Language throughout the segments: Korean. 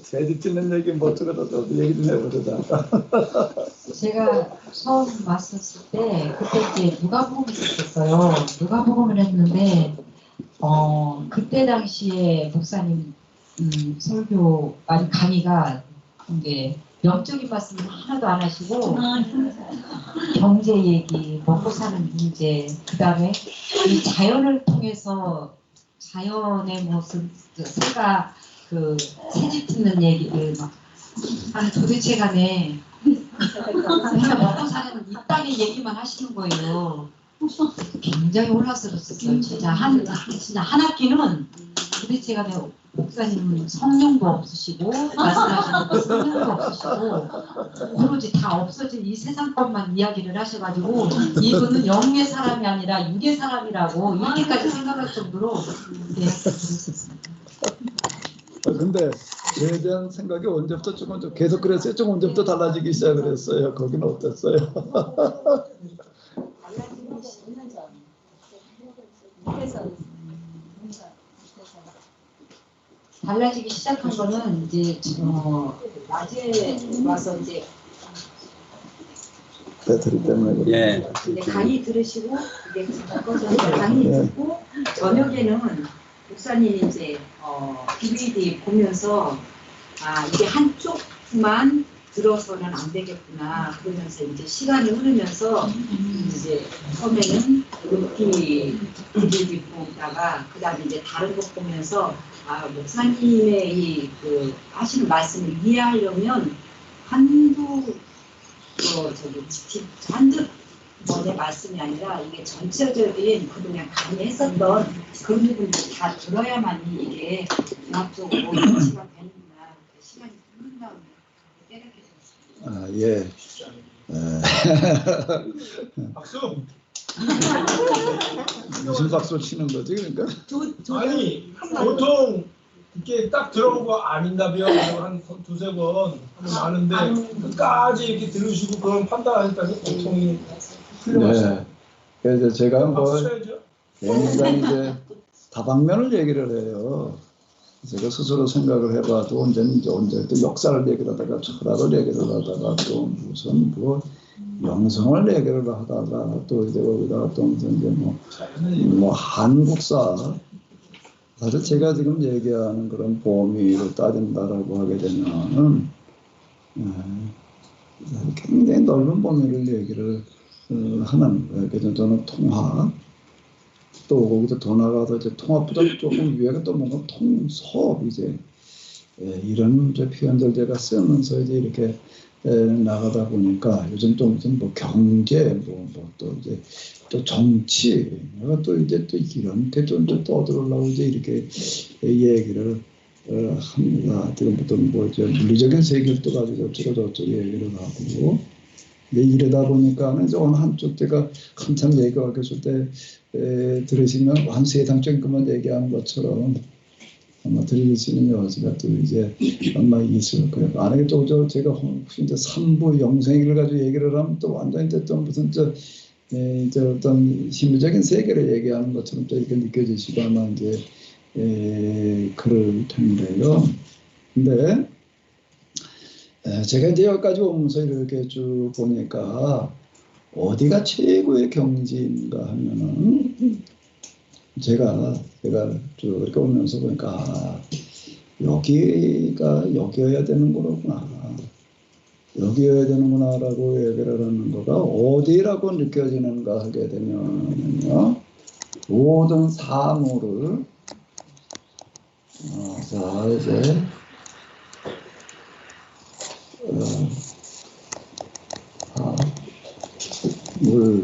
새집 짓는 얘기 못 들어도 얘기 좀 해보자. 제가 처음 왔었을 때 그때 이제 누가복음을 했었어요. 누가복음을 했는데 그때 당시에 목사님 설교 아니 강의가 이제 영적인 말씀을 하나도 안 하시고 경제 얘기, 먹고 사는 문제, 그 다음에 이 자연을 통해서 자연의 모습, 새가 그 새집 짓는 얘기를 막 아니 도대체 간에 그냥 먹고 사는 이 땅의 얘기만 하시는 거예요. 굉장히 혼란스러웠어요. 진짜 한 학기는 도대체 간에 목사님은 성령도 없으시고 말씀하시는 거 성령도 없으시고 오로지 다 없어진 이 세상 것만 이야기를 하셔가지고 이분은 영의 사람이 아니라 육의 사람이라고 이렇게까지 생각할 정도로 그랬었습니다. 근데 저에 대한 생각이 언제부터 조금 계속 그랬어요. 조금 언제부터 달라지기 시작을 했어요. 거기는 어땠어요? 달라지기 시작한 거는 이제 낮에 와서 이제 배터리 때문에 그래요. 예. 강의 들으시고 이제 강의 듣고 저녁에는 목사님이 이제 DVD 보면서 이게 한쪽만 들어서는 안 되겠구나 그러면서 이제 시간이 흐르면서 이제 처음에는 DVD 보다가 그 다음에 이제 다른 거 보면서 목사님의 이 하시는 말씀을 이해하려면 한두 번의 말씀이 아니라 이게 전체적인 그동안 강의했었던 그런 부분들 다 들어야만이 이게 종합적으로 이해가 되는구나. 시간이 흐른 다음에 깨닫게 됐습니다. 박수. 무슨 박수 치는 거지 그러니까? 아니 보통 이렇게 딱 들어보고 아닌다며 한 두세 번 하는데 끝까지 이렇게 들으시고 그런 판단하셨다니 보통이 훌륭하시네요. 네. 그래서 제가 박수 쳐야죠. 굉장히 이제 다방면을 얘기를 해요. 제가 스스로 생각을 해봐도 언제 또 역사를 얘기를 하다가 철학을 얘기를 하다가 또 무슨 영성을 얘기를 하다가 또 이제 거기다가 또 무슨 이제 뭐 한국사 사실 제가 지금 얘기하는 그런 범위로 따진다라고 하게 되면은 굉장히 넓은 범위를 얘기를 하는 거예요. 그래서 저는 통합 또 거기서 더 나가서 이제 통합보다 조금 위에가 또 뭔가 통섭 이제 이런 이제 표현들 제가 쓰면서 이제 이렇게 나가다 보니까 요즘 또 무슨 경제 또 이제 또 정치 내가 또 이제 또 이런 게 좀 떠들으려고 이제 이렇게 얘기를 합니다. 지금부터 이제 물리적인 세계도 가지고 저쩌고 얘기를 하고 이러다 보니까는 이제 어느 한쪽 때가 한참 얘기하고 있을 때 들으시면 한 세상적인 것만 얘기하는 것처럼 아마 들릴 수 있는 여지가 또 이제 아마 있을 거예요. 만약에 또 제가 혹시 이제 3부 영생을 가지고 얘기를 하면 또 완전히 또 무슨 이제 어떤 심리적인 세계를 얘기하는 것처럼 또 이렇게 느껴지시고 아마 이제 그럴 텐데요. 근데 제가 이제 여기까지 오면서 이렇게 쭉 보니까 어디가 최고의 경지인가 하면은 제가 쭉 이렇게 오면서 보니까 여기여야 되는 거구나. 여기여야 되는구나라고 얘기를 하는 거가 어디라고 느껴지는가 하게 되면요. 모든 사물을 자 이제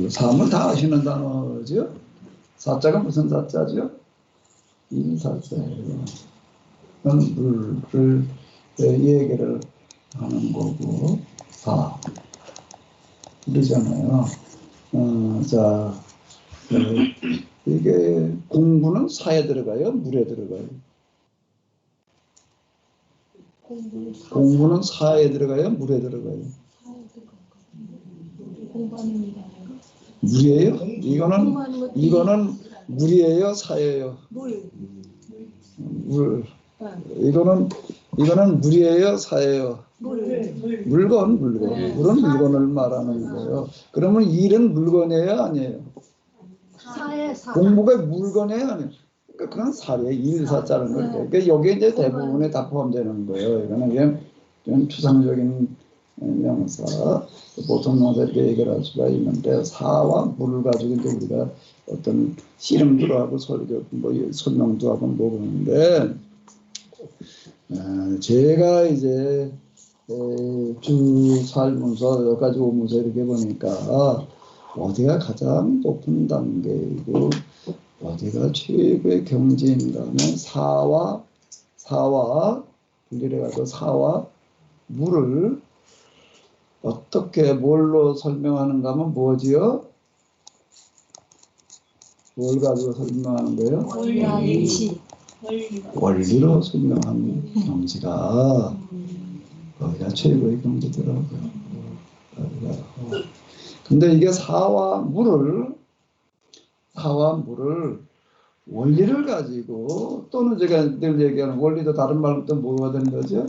사물 다 아시는 단어죠? 사자가 무슨 사자죠? 인사자예요. 물을 얘기를 하는 거고 사 그러잖아요. 자 이게 공부는 사에 들어가요? 물에 들어가요? 공부는 사에 들어가요? 물에 들어가요? 물이에요? 이거는 물이에요? 사예요? 물. 이거는 물이에요, 사예요? 물건. 물은 물건을 말하는 거예요. 그러면 일은 물건이에요, 아니에요? 공부가 물건이에요, 아니에요? 그러니까 그건 사례, 일사자는 거예요. 그러니까 여기에 이제 대부분에 다 포함되는 거예요. 이거는 그냥 좀 추상적인 명사, 보통 명사 이렇게 얘기를 할 수가 있는데, 사와 물을 가지고 이제 우리가 어떤 씨름도 하고 설명도 하고 뭐 그러는데, 제가 이제 쭉 살면서 여러 가지 오면서 이렇게 보니까 어디가 가장 높은 단계이고 어디가 최고의 경지인가 하면 사와 분리를 해서 사와 물을 어떻게 뭘로 설명하는가 하면 뭐지요? 뭘 가지고 설명하는 거예요? 원리로 설명하는 경지가 거기가 최고의 경지더라고요. 근데 이게 사와 물을 원리를 가지고, 또는 제가 늘 얘기하는 원리도 다른 말로 또 뭐가 되는 거죠?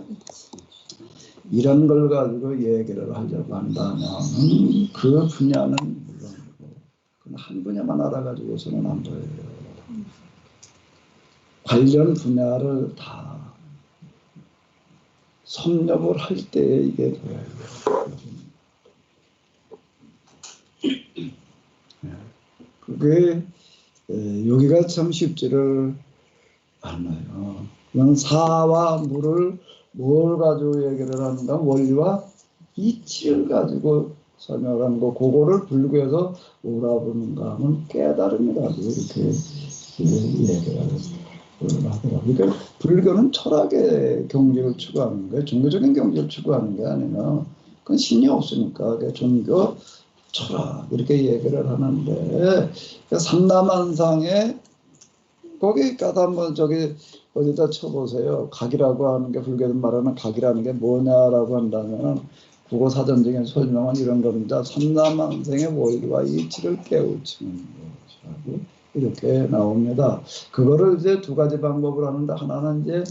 이런 걸 가지고 얘기를 하려고 한다면 그 분야는 물론이고 한 분야만 알아가지고서는 안 돼요. 관련 분야를 다 섭렵을 할 때 이게 돼요. 그게 여기가 참 쉽지를 않아요. 그냥 사와 물을 뭘 가지고 얘기를 하는가? 원리와 이치를 가지고 설명하는 거, 그거를 불교에서 뭐라 부르는가 하면 깨달음이 가지고 이렇게 얘기를 하더라고요. 그러니까 불교는 철학의 경지를 추구하는 거예요. 종교적인 경지를 추구하는 게 아니라, 그건 신이 없으니까 종교, 철학 이렇게 얘기를 하는데, 삼라만상에 거기까지 한번 저기 어디다 쳐보세요. 각이라고 하는 게, 불교에서 말하는 각이라는 게 뭐냐라고 한다면 국어 사전적인 설명은 이런 겁니다. 삼라만상의 원리와 이치를 깨우치는 것이라고 이렇게 나옵니다. 그거를 이제 두 가지 방법을 하는데, 하나는 이제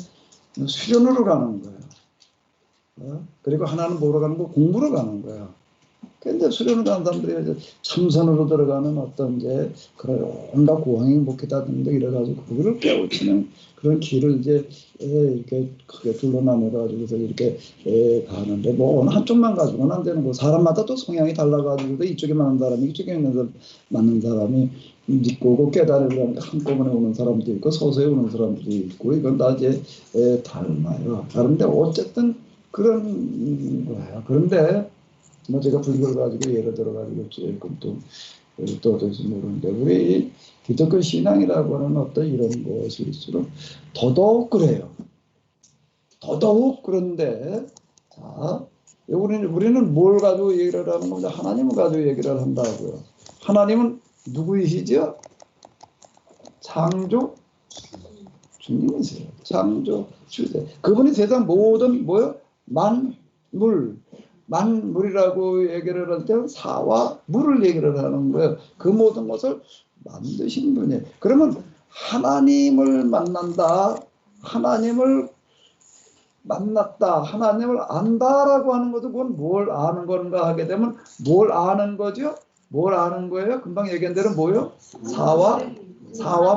수련으로 가는 거예요. 그리고 하나는 뭐로 가는 거? 공부로 가는 거예요. 근데 수련을 가는 사람들이 이제 참선으로 들어가는 어떤 이제 그런 온갖 고행복기다든지 이래가지고 그거를 깨우치는 그런 길을 이제 이렇게 크게 둘러 나눠가지고서 이렇게 가는데, 뭐 어느 한쪽만 가지고는 안 되는 거. 사람마다 또 성향이 달라가지고 이쪽에 맞는 사람이 이쪽에 맞는 사람이 믿고 깨달으려니까 한꺼번에 오는 사람도 있고 서서히 오는 사람도 있고, 이건 다 이제 달라요. 다른데 어쨌든 그런 거예요. 그런데 뭐 제가 불교를 가지고 예를 들어가지고 조금 또 어떨지 모르는데, 우리 기독교 신앙이라고 하는 어떤 이런 것일수록 더더욱 그래요. 더더욱 그런데, 자, 우리는 뭘 가지고 얘기를 하는 거냐? 하나님을 가지고 얘기를 한다고요. 하나님은 누구이시죠? 창조 주님이세요. 창조 주제. 그분이 세상 모든 만물이라고 얘기를 할 때 사와 물을 얘기를 하는 거예요. 그 모든 것을 만드신 분이에요. 그러면 하나님을 만났다, 하나님을 안다라고 하는 것도 그건 뭘 아는 건가 하게 되면 뭘 아는 거죠? 뭘 아는 거예요? 금방 얘기한 대로 뭐예요? 사와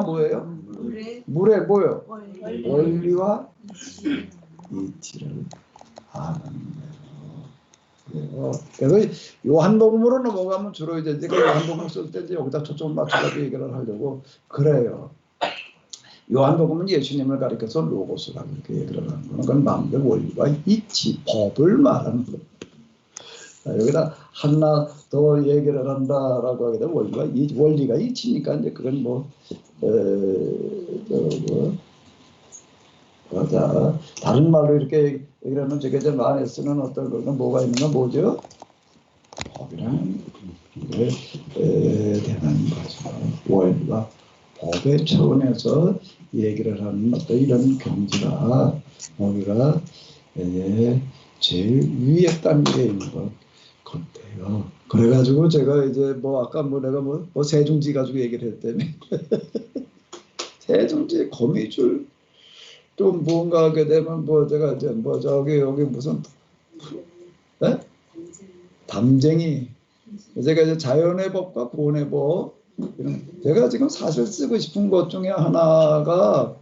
뭐예요? 물에 뭐예요? 원리와 이치를 아는 거예요. 그래서 요한복음으로 넘어가면 주로 이제 요한복음 쓸 때 이제 여기다 초점 맞춰서 얘기를 하려고 그래요. 요한복음은 예수님을 가리켜서 로고스라고 이렇게 얘기를 하는 거는, 그건 마음의 원리와 이치, 법을 말하는 거예요. 여기다 하나 더 얘기를 한다라고 하게 되면 원리가 이치니까 이제 그건 맞아. 다른 말로 이렇게 얘기를 하면 제가 이제 많이 쓰는 어떤 거는 뭐가 있는가, 뭐죠? 법이라는 게 대단한 거죠. 원리와 법의 차원에서 얘기를 하는 어떤 이런 경지가 우리가 제일 위에 단계에 있는 것 같아요. 그래가지고 제가 이제 아까 내가 세종지 가지고 얘기를 했다며. 세종지 거미줄 좀 뭔가 하게 되면 뭐 제가 이제 뭐 저기 여기 무슨 네? 담쟁이 제가 이제 자연의 법과 구원의 법 이런 제가 지금 사실 쓰고 싶은 것 중에 하나가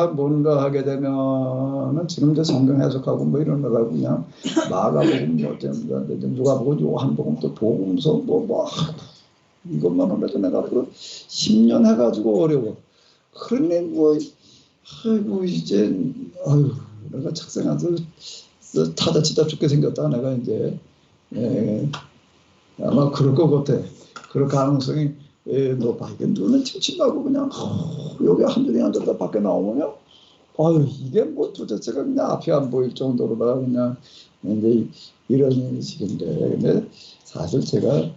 뭔가 하게 되면은 지금 이제 성경 해석하고 뭐 이런 거라고 그냥 마가복음 뭐 누가복음 요한복음 또 복음서 뭐 이것만 해도 내가 앞으로 10년 해가지고 어려워. 그러니 뭐 아이고 이제 아유 내가 책상에서 타다치다 죽게 생겼다 내가 이제 아마 그럴 것 같아. 그럴 가능성이 높아. 이게 눈은 침침하고 그냥 여기 한두 앉았다 밖에 나오면 아유 이게 뭐 도대체가 그냥 앞이 안 보일 정도로다가 그냥 이제 이런 식인데 근데 사실 제가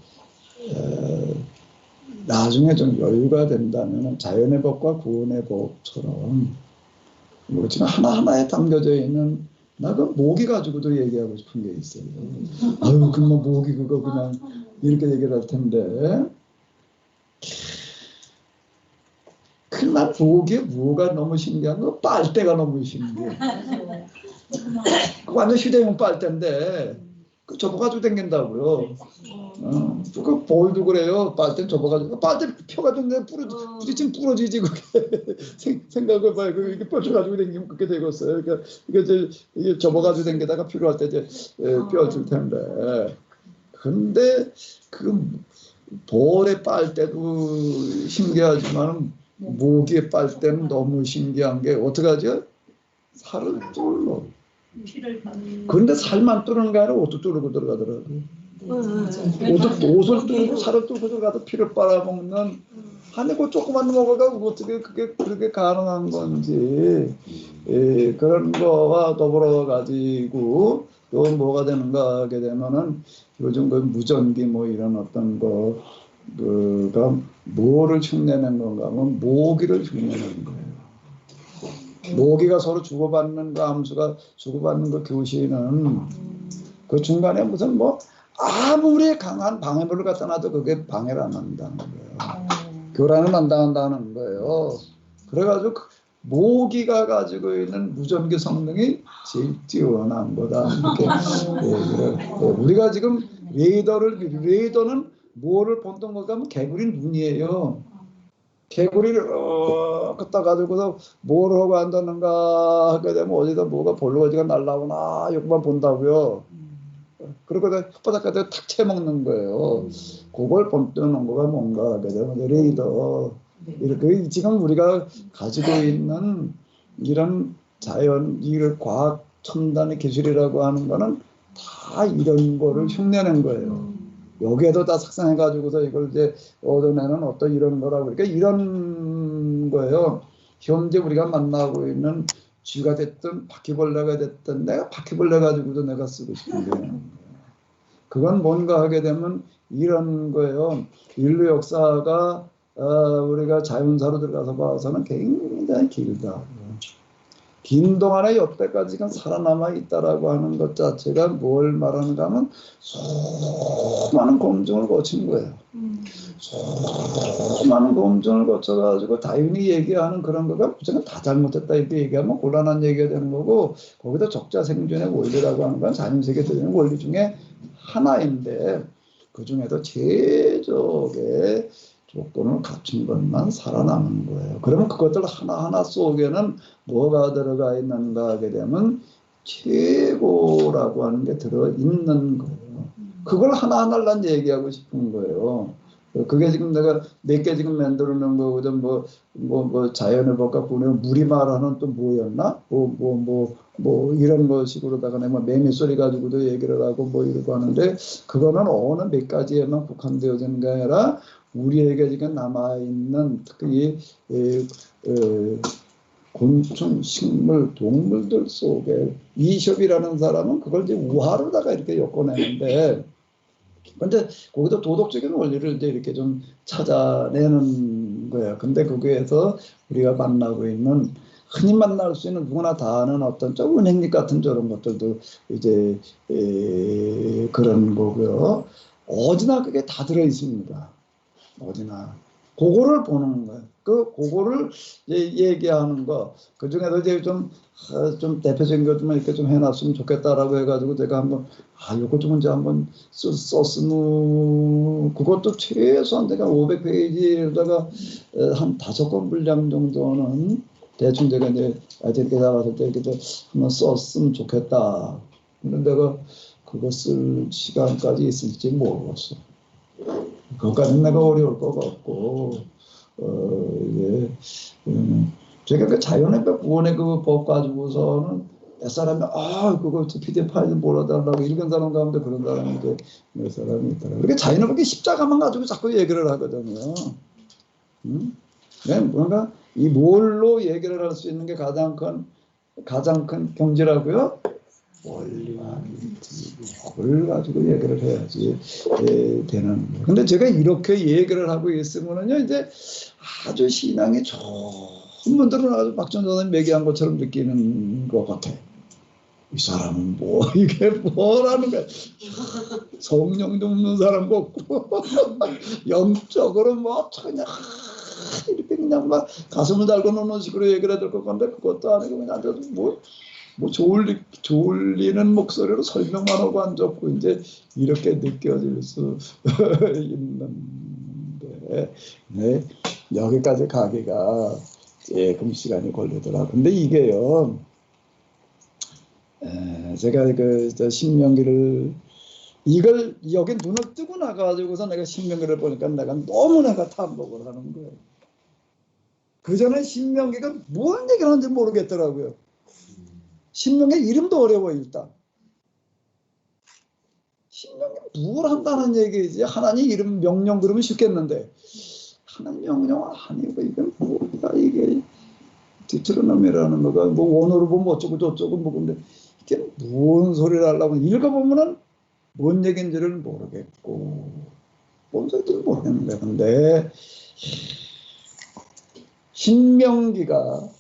나중에 좀 여유가 된다면 자연의 법과 구원의 법처럼 뭐 지금 하나하나에 담겨져 있는 나 그 모기 가지고도 얘기하고 싶은 게 있어요. 아유 그뭐 모기 그거 그냥 이렇게 얘기를 할 텐데 그날 모기에 뭐가 너무 신기한 거 빨대가 너무 신기해. 완전 휴대용 빨대인데 그 접어가지고 댕긴다고요. 그 볼도 그래요. 빨대 접어가지고 빨대 펴가지고 내 부딪히면 부러지지 그게 생각해봐요. 그 이렇게 뻗쳐가지고 댕기면 그렇게 되겠어요. 그러니까 이게 접어가지고 댕기다가 필요할 때 이제 뼈줄 텐데. 근데 그 볼의 빨대도 신기하지만 모기의 빨대는 너무 신기한 게 어떡하죠? 살을 뚫러. 그런데 살만 뚫는 게 아니라 옷도 뚫고 들어가더라고요. 옷을 뚫고 살을 뚫고 들어가도 피를 빨아먹는 아니 그 조그만 먹어가 어떻게 그게 그렇게 가능한 건지 그런 거와 더불어 가지고 또 뭐가 되는가 하게 되면은 요즘 그 무전기 뭐 이런 어떤 그가 뭐를 흉내내는 건가 하면 모기를 흉내내는 거예요. 모기가 서로 주고받는 그 암수가 주고받는 그 교시는 그 중간에 무슨 뭐 아무리 강한 방해물을 갖다 놔도 그게 방해를 안 한다는 거예요. 교란을 안 당한다는 거예요. 그래가지고 모기가 가지고 있는 무전기 성능이 제일 뛰어난 거다. 이렇게 얘기를 우리가 지금 레이더는 뭐를 본던 건가 하면 개구리 눈이에요. 개구리를 걷다 가지고서 뭘 하고 한다는가 하게 되면 어디다 뭐가 볼거지가 날라오나 이것만 본다고요. 그러고 혓바닥까지 탁 채먹는 거예요. 그걸 본뜨는 거가 뭔가 하게 되면 레이더 이렇게 지금 우리가 가지고 있는 이런 자연 이런 과학 첨단의 기술이라고 하는 거는 다 이런 거를 흉내낸 거예요. 여기에도 다 삭상해가지고서 이걸 이제 얻어내는 어떤 이런 거라고 그러니까 이런 거예요. 현재 우리가 만나고 있는 쥐가 됐든 바퀴벌레가 됐든 내가 바퀴벌레 가지고도 내가 쓰고 싶은 게 그건 뭔가 하게 되면 이런 거예요. 인류 역사가 우리가 자연사로 들어가서 봐서는 굉장히 길다. 긴 동안에 여태까지 살아남아 있다라고 하는 것 자체가 뭘 말하는가 하면 수많은 검증을 거친 거예요. 수많은 검증을 거쳐가지고 다윈이 얘기하는 그런 거가 무조건 다 잘못했다 이렇게 얘기하면 곤란한 얘기가 되는 거고 거기다 적자 생존의 원리라고 하는 건 자연세계 들리는 원리 중에 하나인데 그 중에도 최적의 조건을 갖춘 것만 살아남은 거예요. 그러면 그것들 하나하나 속에는 뭐가 들어가 있는가 하게 되면 최고라고 하는 게 들어있는 거예요. 그걸 하나하나를 난 얘기하고 싶은 거예요. 그게 지금 내가 몇 개 지금 만들어 놓은 거거든. 뭐 자연의 법과 구원의 물이 말하는 또 뭐였나? 뭐 이런 거 식으로다가 내가 매미 소리 가지고도 얘기를 하고 뭐 이러고 하는데 그거는 어느 몇 가지에만 국한되어진 게 아니라 우리에게 지금 남아있는 특히 곤충, 식물, 동물들 속에 이숍이라는 사람은 그걸 이제 우화로다가 이렇게 엮어내는데 근데 거기도 도덕적인 원리를 이제 이렇게 좀 찾아내는 거예요. 근데 거기에서 우리가 만나고 있는 흔히 만날 수 있는 누구나 다 아는 어떤 좀 은행잎 같은 저런 것들도 이제 그런 거고요. 어디나 그게 다 들어 있습니다. 어디나. 그거를 보는 거예요. 그거를 얘기하는 거. 그 중에도 이제 좀 대표적인 것 좀 이렇게 좀 해놨으면 좋겠다라고 해가지고 제가 한번, 요거 좀 이제 한번 썼으면, 그것도 최소한 내가 500페이지에다가 한 5권 분량 정도는 대충 제가 이제 이렇게 잡았을 때 이렇게 한번 썼으면 좋겠다. 근데 내가 그거 쓸 시간까지 있을지 모르겠어. 그것까지는 내가 어려울 것 같고, 이게, 제가 그 자연의 구원의 그 법 가지고서는 몇 사람이, 그거 PDF 파일 몰아달라고 읽은 사람 가운데 그런 사람이 이제 몇 사람이 있더라고요. 그렇게 자연의 법의 십자가만 가지고 자꾸 얘기를 하거든요. 뭔가 이 뭘로 얘기를 할 수 있는 게 가장 큰 경지라고요? 원리와 이걸 가지고 얘기를 해야지 되는 거예요. 근데 제가 이렇게 얘기를 하고 있으면은요, 이제 아주 신앙이 좋은 분들은 아주 박전선생님 얘기한 것처럼 느끼는 것 같아요. 이 사람은 이게 뭐라는 거야. 성령도 없는 사람도 없고, 영적으로 그냥, 이렇게 그냥 막 가슴을 달고 노는 식으로 얘기를 해야 될 것 같은데, 그것도 아니고 그냥 앉아서 졸리는 목소리로 설명만 하고 앉았고, 이제 이렇게 느껴질 수 있는데, 네, 여기까지 가기가 조금 시간이 걸리더라. 근데 이게요, 제가 신명기를 이걸 여기 눈을 뜨고 나가지고서 내가 신명기를 보니까 내가 너무 탐복을 하는 거예요. 그 전에 신명기가 뭔 얘기를 하는지 모르겠더라고요. 신명기 이름도 어려워. 일단 신명기 뭘 한다는 얘기지. 하나님 이름 명령 그러면 쉽겠는데 하나님 명령 아니고 이건 뭐야 이게. 디트로노미라는 거가 원어로 보면 어쩌고 저쩌고 근데 이게 무슨 소리를 하려고 읽어보면은 뭔 얘기인지를 모르겠고 뭔 소리인지 모르겠는데, 근데 신명기가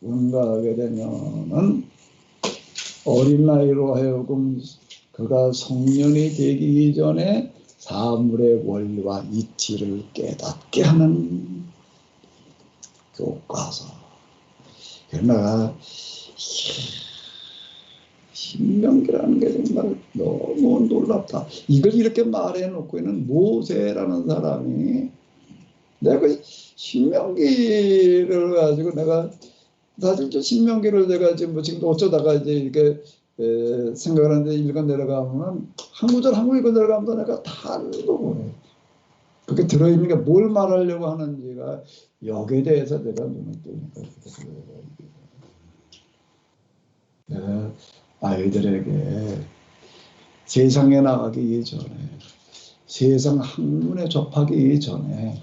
응가하게 되면은 어린 나이로 하여금 그가 성년이 되기 이전에 사물의 원리와 이치를 깨닫게 하는 교과서. 그러나 신명기라는 게 정말 너무 놀랍다. 이걸 이렇게 말해놓고 있는 모세라는 사람이 내가 신명기를 가지고 내가 사실 신명기를 내가 지금도 어쩌다가 이제 이렇게 생각을 하는데 읽어 내려가면 한 구절 읽어 내려가면 내가 다 읽어보네. 그게 들어있는 게 뭘 말하려고 하는지가 여기에 대해서 내가 눈을 뜨니까 내가 아이들에게 세상에 나가기 이전에 세상 학문에 접하기 이전에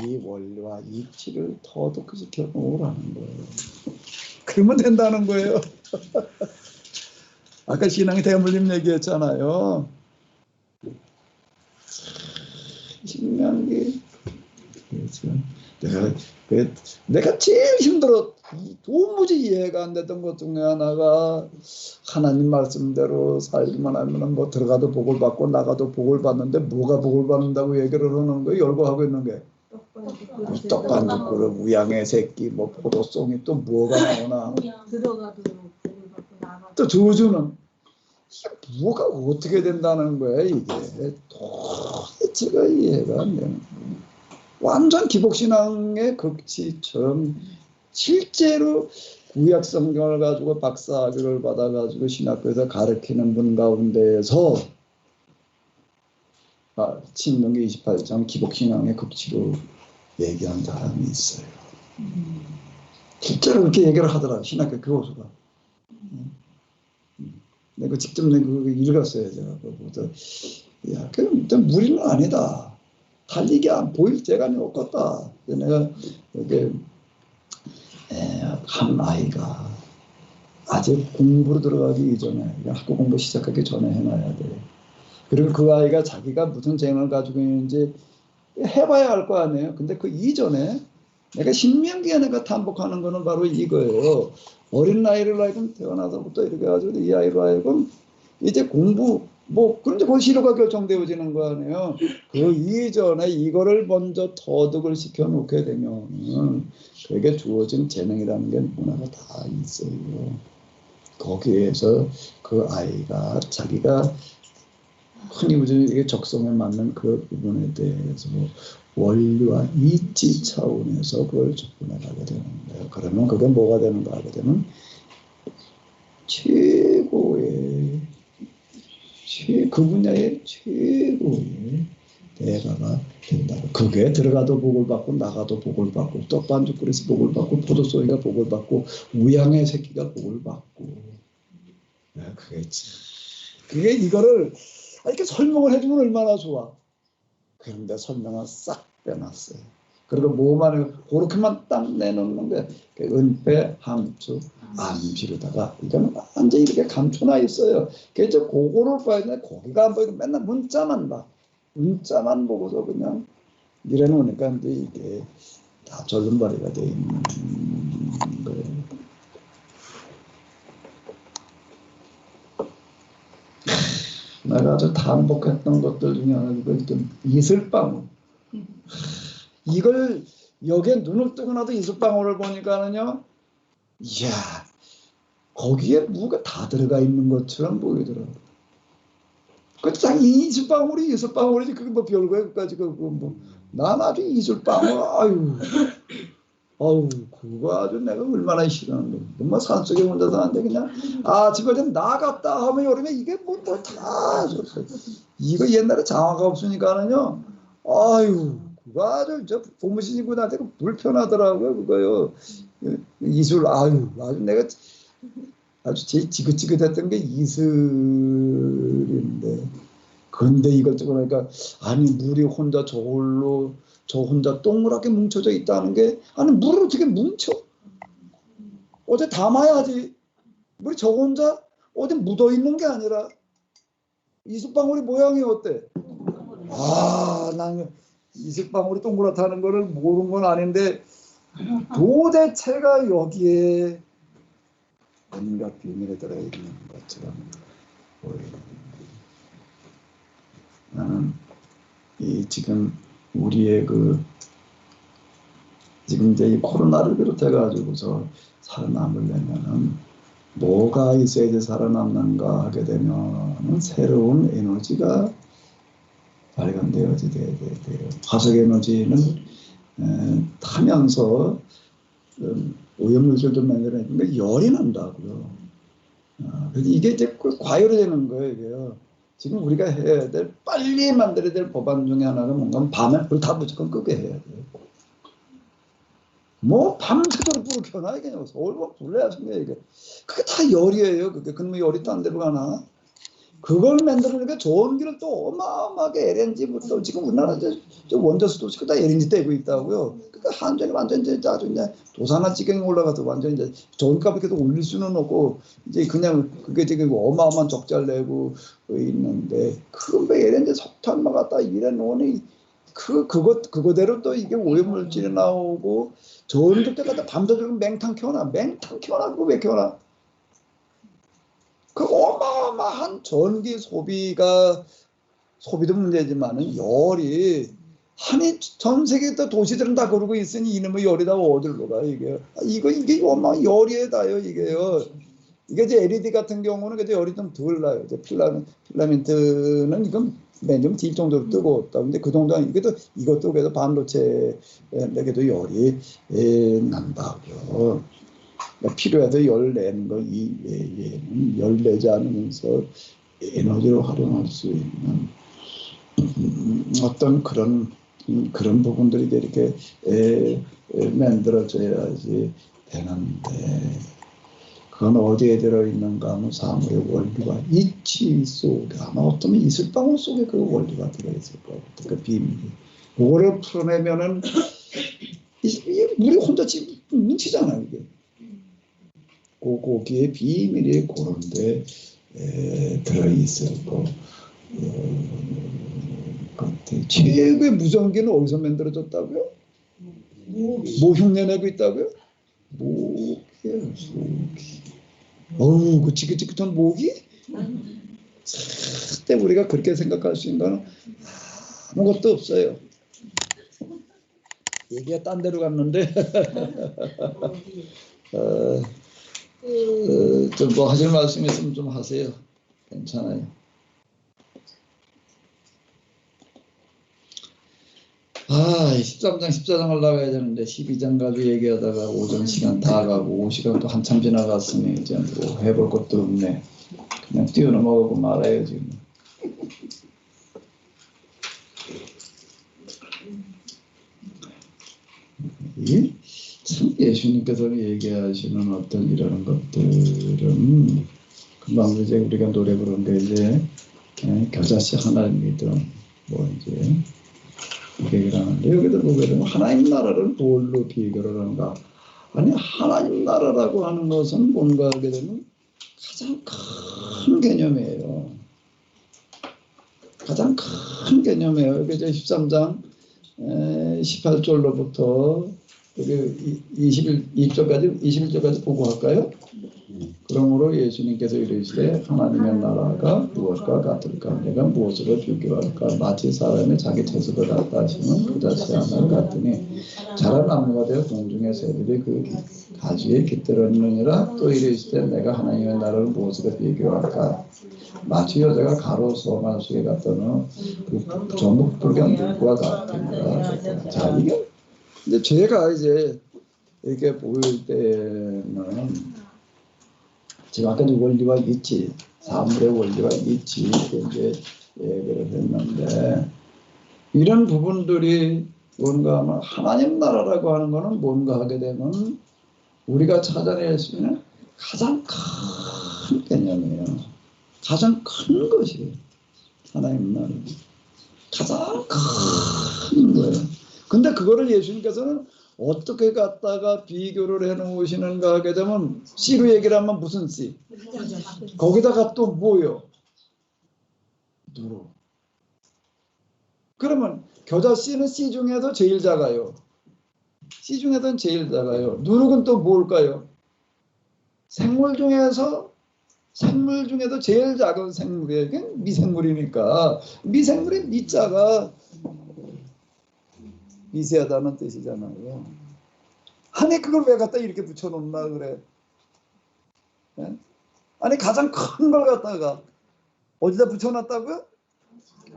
이 원리와 이치를 터득시켜 놓으라는 거예요. 그러면 된다는 거예요. 아까 신앙의 대물림 얘기했잖아요. 신명기. 내가 제일 힘들어 도무지 이해가 안 됐던 것 중에 하나가 하나님 말씀대로 살기만 하면 들어가도 복을 받고 나가도 복을 받는데 뭐가 복을 받는다고 얘기를 하는 거예요. 열거하고 있는 게 떡반죽그릇 우양의 새끼 포도송이 또 뭐가 나오나 들어가도 복을 받고 나가도 또 저주는 이게 뭐가 어떻게 된다는 거야. 이게 도대체가 이해가 안 되는 거예요. 완전 기복신앙의 극치처럼 실제로 구약 성경을 가지고 박사학위를 받아가지고 신학교에서 가르치는 분 가운데에서 신명기 28장 기복신앙의 극치로 얘기한 사람이 있어요. 실제로 그렇게 얘기를 하더라. 신학교 교수가. 내가 직접 그거 읽었어요. 제가 그거보다. 야, 일단 무리는 아니다. 달리기 안 보일 재간이 없겠다. 내가 이렇게 한 아이가 아직 공부로 들어가기 이전에 학교 공부 시작하기 전에 해놔야 돼. 그리고 그 아이가 자기가 무슨 재능을 가지고 있는지 해봐야 할 거 아니에요. 근데 그 이전에 내가 신명기에 내가 탐복하는 거는 바로 이거예요. 어린 나이를 하여금 태어나서부터 이렇게 해가지고 이 아이로 하여금 이제 공부 뭐 그런데 그 시료가 결정되어지는 거 아니에요. 그 이전에 이거를 먼저 터득을 시켜놓게 되면은 그에게 주어진 재능이라는 게 누구나 다 있어요. 거기에서 그 아이가 자기가 흔히 우리에게 적성에 맞는 그 부분에 대해서 원리와 이치 차원에서 그걸 접근해 가게 되는 거예요. 그러면 그게 뭐가 되는가 하게 되면 최고의 그 분야의 최고의 대가가 된다. 그게 들어가도 복을 받고 나가도 복을 받고 떡반죽 그릇이 복을 받고 포도송이가 복을 받고 우양의 새끼가 복을 받고 그게 이거를 이렇게 설명을 해주면 얼마나 좋아. 그런데 설명을 싹 빼놨어요. 그리고 뭐만 그렇게만 딱 내놓는 게 은폐, 함수, 암시로다가 이거는 완전히 이렇게 감춰놔 있어요. 그래서 그거를 봐야 되는데 거기가 안 보이고 맨날 문자만 봐. 문자만 보고서 그냥 이래놓으니까 이제 이게 다 절름발이가 돼 있는 거예요. 내가 아주 반복했던 것들 중에 하나가 일단 이슬방울. 이걸 여기에 눈을 뜨고 나도 이슬방울을 보니까는요, 이야, 거기에 뭐가 다 들어가 있는 것처럼 보이더라고. 이 이슬방울이 이슬방울이지 그게 뭐 별거야 그까지 난 아주 이슬방울 아유 그거 아주 내가 얼마나 싫어하는 거야. 뭐 산속에 혼자 사는데 그냥 아침에 좀 나갔다 하면 여름에 이게 다 이거 옛날에 장화가 없으니까는요. 아유 그거 아주 저 고무신 입고 나한테 불편하더라고요 그거요. 이슬 아주 내가 아주 제일 지긋지긋했던 게 이슬인데 근데 이걸 찍고 나니까 아니 물이 혼자 저홀로 저 혼자 동그랗게 뭉쳐져 있다는 게 아니 물을 어떻게 뭉쳐? 어디 담아야지. 물이 저 혼자 어디 묻어 있는 게 아니라 이슬방울이 모양이 어때? 난 이슬방울이 동그랗다는 거를 모르는 건 아닌데 도대체가 여기에 뭔가 비밀에 들어있는 것처럼 보여요. 나는 이 지금 우리의 지금 이제 이 코로나를 비롯해 가지고서 살아남으려면은 뭐가 있어야지 살아남는가 하게 되면은 새로운 에너지가 발견되어야 돼요. 화석 에너지는 타면서 오염물질도 만들어내니까 열이 난다고요. 그래서 이게 이제 과열이 되는 거예요. 이게요. 지금 우리가 해야 될 빨리 만들어야 될 법안 중에 하나가 뭔가 밤에 불 다 무조건 끄게 해야 돼요. 뭐 밤새도록 불을 켜놔 이게 서울 불내야 생겨 이게. 그게 다 열이에요. 그게 그러면 열이 딴 데로 가나? 그걸 만들어내니까 전기를 또 어마어마하게 LNG부터 지금 우리나라 저 원자수도 다 LNG 떼고 있다고요. 그러니까 한전이 완전 이제 아주 이제 도산한 지경에 올라가서 완전 이제 전기값을 계속 올릴 수는 없고 이제 그냥 그게 지금 어마어마한 적자를 내고 있는데 그건 왜 LNG 석탄만 갖다 이래 놓으니 그거대로 또 이게 오염물질이 나오고 전기 때 갖다 밤새도록 맹탕 켜놔 그거 왜 켜놔? 그 어마어마한 전기 소비도 문제지만은 열이 전 세계 또 도시들은 다 그러고 있으니 이놈의 열이 다 어디로 가 이게 이게 어마어마한 열이에다요 이게요. 이게 이제 LED 같은 경우는 그래도 열이 좀 덜 나요. 이제 필라멘트는 이건 맨좀 딜 정도로 뜨거웠다. 근데 그 정도 이것도 그래도 반도체에게도 열이 난다고요. 필요해서 열 내는 거 얘는 열 내지 않으면서 에너지로 활용할 수 있는 어떤 그런 부분들이 이렇게 만들어져야지 되는데 그건 어디에 들어있는가 하면 사물의 원리와 이치 속에 아마 어쩌면 이슬방울 속에 그 원리가 들어있을 것 같아요. 그 비밀이. 그거를 풀어내면은 물이 혼자 뭉치잖아요 이게. 거기에 비밀이 그런데 들어있을 것 같아요. 최고의 무전기는 어디서 만들어졌다고요? 뭐 흉내내고 있다고요? 모기예요, 모기. 어우, 그 지긋지긋한 모기? 절대 우리가 그렇게 생각할 수 있는 건 아무것도 없어요. 얘기가 딴 데로 갔는데 좀 뭐 하실 말씀 있으면 좀 하세요. 괜찮아요. 아, 13장, 14장을 나가야 되는데 12장까지 얘기하다가 오전 시간 다 가고 5시간 또 한참 지나갔으니 이제 뭐 해볼 것도 없네. 그냥 뛰어넘어가고 말아요 지금. 이 참 예수님께서 얘기하시는 어떤 이런 것들은 금방 이제 우리가 노래 부른 게 이제 겨자씨 하나님 믿음 뭐 이제 얘기를 하는데 여기도 보게 되면 하나님 나라를 뭘로 비교를 하는가? 아니 하나님 나라라고 하는 것은 뭔가 하게 되면 가장 큰 개념이에요. 가장 큰 개념이에요. 여기 이제 13장 18절로부터 여기 21절까지 보고 할까요? 그러므로 예수님께서 이르시되 하나님의 나라가 무엇과 같을까? 내가 무엇으로 비교할까? 마치 사람이 자기 채소를 갖다 하시면 겨자씨 하나를 같으니 자란 나무가 되어 공중의 새들이 그 가지에 깃들었느니라. 또 이르시되 내가 하나님의 나라를 무엇으로 비교할까? 마치 여자가 가로 소말 속에 갔더니 그 전국 불경 물과 같으니라. 자, 이게 근데 제가 이제 이렇게 보일 때는 지금 아까 원리와 이치, 사물의 원리와 이치 이제 얘기를 했는데 이런 부분들이 뭔가 하면 하나님 나라라고 하는 거는 뭔가 하게 되면 우리가 찾아낼 수 있는 가장 큰 개념이에요. 가장 큰 것이 하나님 나라. 가장 큰 거예요. 근데 그거를 예수님께서는 어떻게 갖다가 비교를 해놓으시는가 하게 되면 씨로 얘기를 하면 무슨 씨? 거기다가 또 뭐요? 누로. 그러면 겨자씨는 씨 중에서 제일 작아요. 씨 중에서는 제일 작아요. 누룩은 또 뭘까요? 생물 중에서 제일 작은 생물이에요. 미생물이니까. 미생물이 미자가 미세하다는 뜻이잖아요. 아니 그걸 왜 갖다 이렇게 붙여놓나 그래? 네? 아니 가장 큰 걸 갖다가 어디다 붙여놨다고요?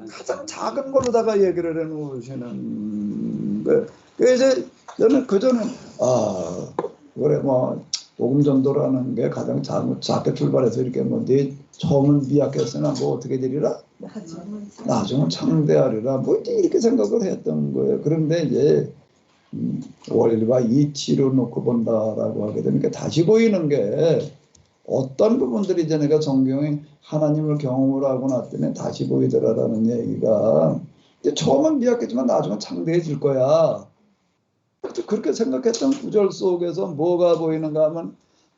가장 작은 걸로다가 얘기를 해놓으시는 거예요. 그래서 저는 그전에 그래 뭐 복음 전도라는 게 가장 작게 출발해서 이렇게 뭐 네 처음은 미약했으나 뭐 어떻게 되리라? 나중은 창대하리라. 뭐 이렇게 생각을 했던 거예요. 그런데 이제 원리와 이치로 놓고 본다라고 하게 되니까 다시 보이는 게 어떤 부분들이 이제 내가 성경에 하나님을 경험을 하고 났더니 다시 보이더라라는 얘기가 이제 처음은 미약했지만 나중은 창대해질 거야. 그렇게 생각했던 구절 속에서 뭐가 보이는가 하면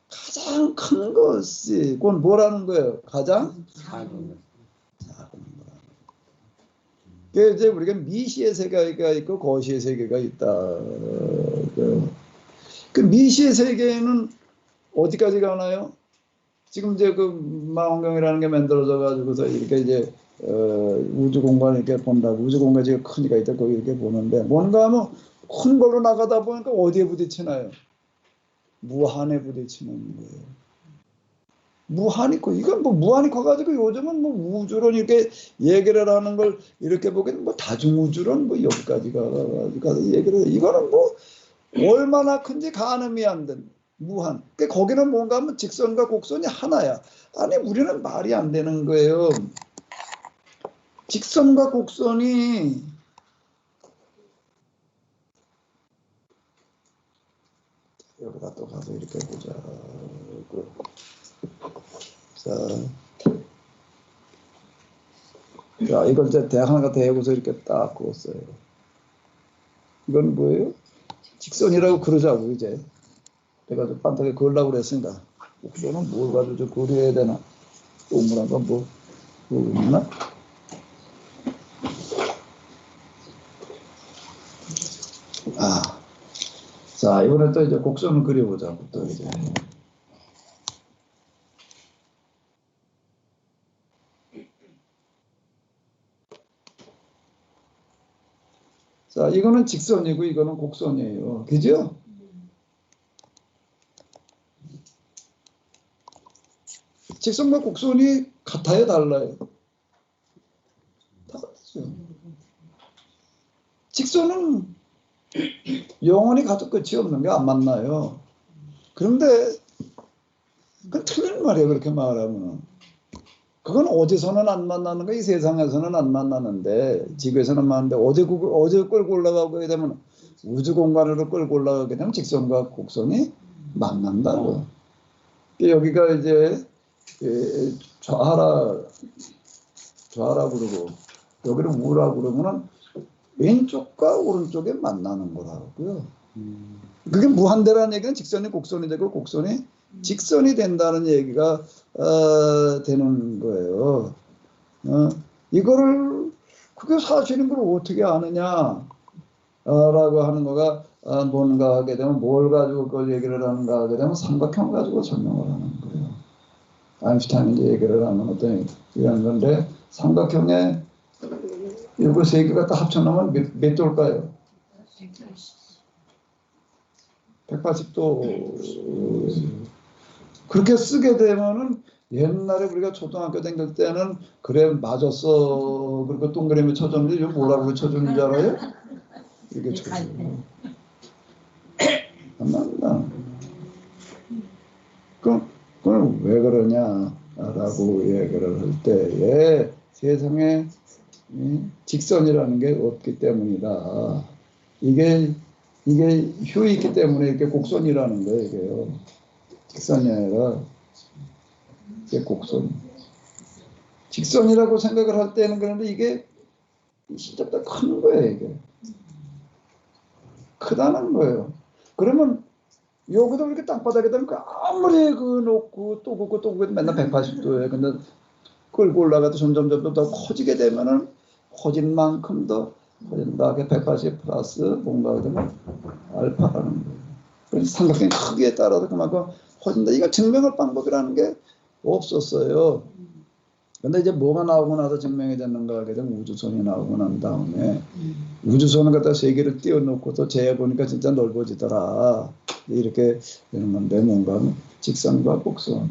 가장 큰 것이 그건 뭐라는 거예요? 가장 작은 것. 그게 이제 우리가 미시의 세계가 있고 거시의 세계가 있다. 그 미시의 세계는 어디까지 가나요? 지금 이제 그 망원경이라는 게 만들어져 가지고서 이렇게 이제 우주 공간을 이렇게 본다고 우주 공간이 지금 크니까 있다 거기 이렇게 보는데 뭔가 하면 큰 걸로 나가다 보니까 어디에 부딪히나요? 무한에 부딪히는 거예요. 무한이 커. 이건 뭐 무한이 커가지고 요즘은 뭐 우주론 이렇게 얘기를 하는 걸 이렇게 보기에는 뭐 다중우주론 뭐 여기까지 가서 얘기를 해. 이거는 뭐 얼마나 큰지 가늠이 안 된 무한. 그러니까 거기는 뭔가 하면 직선과 곡선이 하나야. 아니 우리는 말이 안 되는 거예요. 직선과 곡선이 여기다 또 가서 이렇게 보자. 자, 이걸 이제 대학 하나가 대고서 이렇게 딱 그었어요. 이건 뭐예요? 직선이라고 그러자고 이제. 내가 좀 반짝에 그으려고 그랬으니까. 곡선은 뭘 가지고 좀 그려야 되나? 동물한 건 뭐 있나? 자, 이번에 또 이제 곡선을 그려보자고 또 이제. 자, 이거는 직선이고 이거는 곡선이에요. 그죠? 직선과 곡선이 같아요, 달라요? 다르죠. 직선은 영원히 가도 끝이 없는 게 안 만나요. 그런데 그건 틀린 말이에요, 그렇게 말하면. 그건 어디서는 안 만나는 거, 이 세상에서는 안 만나는데, 지구에서는 만나는데, 어디 끌고 올라가게 되면, 우주 공간으로 끌고 올라가게 되면 직선과 곡선이 만난다고. 여기가 이제 좌하라 그러고, 여기를 우라 그러면은 왼쪽과 오른쪽에 만나는 거라고요. 그게 무한대라는 얘기는 직선이 곡선이 되고 곡선이 직선이 된다는 얘기가 되는 거예요. 이거를 그게 사실인 걸 어떻게 아느냐 라고 하는 거가 뭔가 하게 되면 뭘 가지고 그걸 얘기를 하는가 하게 되면 삼각형 가지고 설명을 하는 거예요. 아인슈타인이 이제 얘기를 하는 어떤 이런 건데 삼각형에 이거 세 개가 다 합쳐놓으면 몇 도일까요? 180도. 그렇게 쓰게 되면은 옛날에 우리가 초등학교 다닐 때는 그래 맞았어. 그리고 동그라미 쳐줬는데 이거 뭐라고 쳐주는 줄 알아요? 이렇게 쳐주고. 안 맞나? 그럼 왜 그러냐라고 얘기를 할 때에 세상에 직선이라는 게 없기 때문이다. 이게 휴이 있기 때문에 이렇게 곡선이라는 거예요. 이게요. 직선이 아니라 이게 곡선. 직선이라고 생각을 할 때는 그런데 이게 진짜 큰 거예요. 이게 크다는 거예요. 그러면 여기도 이렇게 땅바닥에 되면 아무리 놓고 또 긋고 또 긋고 맨날 180도에 근데 끌고 올라가도 점점 더 커지게 되면은 커진 만큼 더 커진다. 180 플러스 뭔가 되면 알파라는 거예요. 그래서 삼각형 크기에 따라서 그만큼 커진다. 이거 증명할 방법이라는 게 없었어요. 근데 이제 뭐가 나오고 나서 증명이 됐는가 하게 되면 우주선이 나오고 난 다음에 우주선을 갖다 세 개를 띄워놓고서 재보니까 진짜 넓어지더라. 이렇게 되는 건데 뭔가 직선과 곡선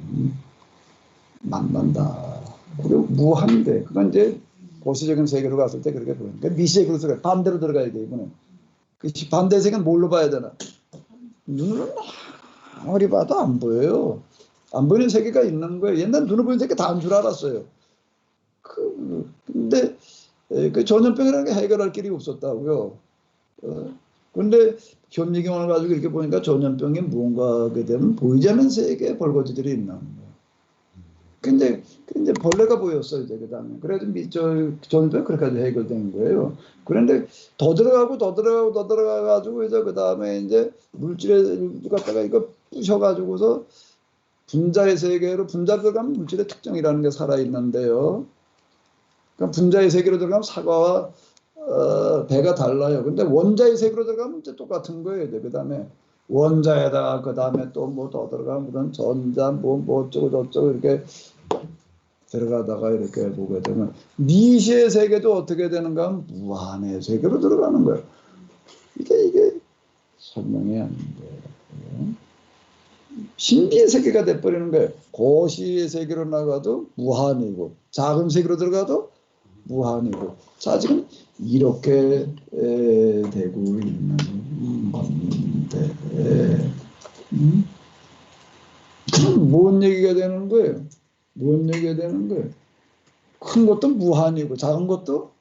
만난다. 그리고 무한대. 그건 이제 고시적인 세계로 갔을 때 그렇게 보이는 거예요. 미시적으로 들어가 반대로 들어가야 돼 이번에. 그 반대 세계는 뭘로 봐야 되나? 눈으로 아무리 봐도 안 보여요. 안 보이는 세계가 있는 거예요. 옛날 눈으로 보이는 세계 다 안 줄 알았어요. 근데 그 전염병이라는 게 해결할 길이 없었다고요. 근데 현미경을 가지고 이렇게 보니까 전염병이 무언가 하게 되면 보이지 않는 세계에 벌거지들이 있는 거예요. 근데 벌레가 보였어요, 이제 그 다음에. 그래도 전염병이 그렇게까지 해결된 거예요. 그런데 더 들어가가지고 이제 그 다음에 이제 물질에 갖다가 이거 부셔가지고서 분자의 세계로 분자 들어가면 물질의 특정이라는 게 살아있는데요. 그러니까 분자의 세계로 들어가면 사과와 배가 달라요. 근데 원자의 세계로 들어가면 이제 똑같은 거예요. 그 다음에 원자에다가 그 다음에 또 뭐 더 들어가면 그런 전자 뭐 어쩌고 저쩌고 이렇게 들어가다가 이렇게 보게 되면 미시의 세계도 어떻게 되는가 하면 무한의 세계로 들어가는 거예요. 이게 설명이 안 돼요. 신비의 세계가 돼버리는 거예요. 고시의 세계로 나가도 무한이고 작은 세계로 들어가도 무한이고 자 지금 이렇게 되고 있는 건데 그럼 뭔 얘기가 되는 거예요? 뭔 얘기가 되는 거예요? 큰 것도 무한이고 작은 것도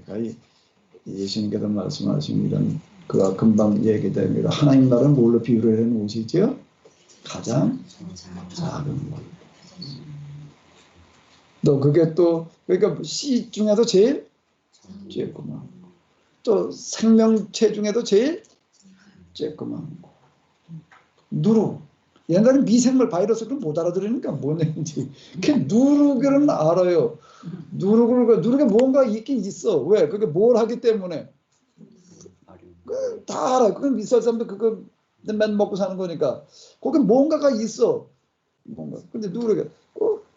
그러니까 예수님께서 말씀하신 이런 그가 금방 얘기됩니다. 하나님 나라는 뭘로 비유를 해 놓으시죠? 가장 작은 것. 또 그게 또 그러니까 씨 중에서 제일 쬐끄만 또 생명체 중에도 제일 쬐끄만 거. 누룩. 옛날에 미생물 바이러스를 못 알아들으니까 뭔 얘기인지. 그 누룩은 알아요. 누룩에 뭔가 있긴 있어. 왜? 그게 뭘 하기 때문에. 다 알아. 그건 비쌀 사람도 그거 맨 먹고 사는 거니까. 거기 뭔가가 있어. 뭔가. 근데 누룩에.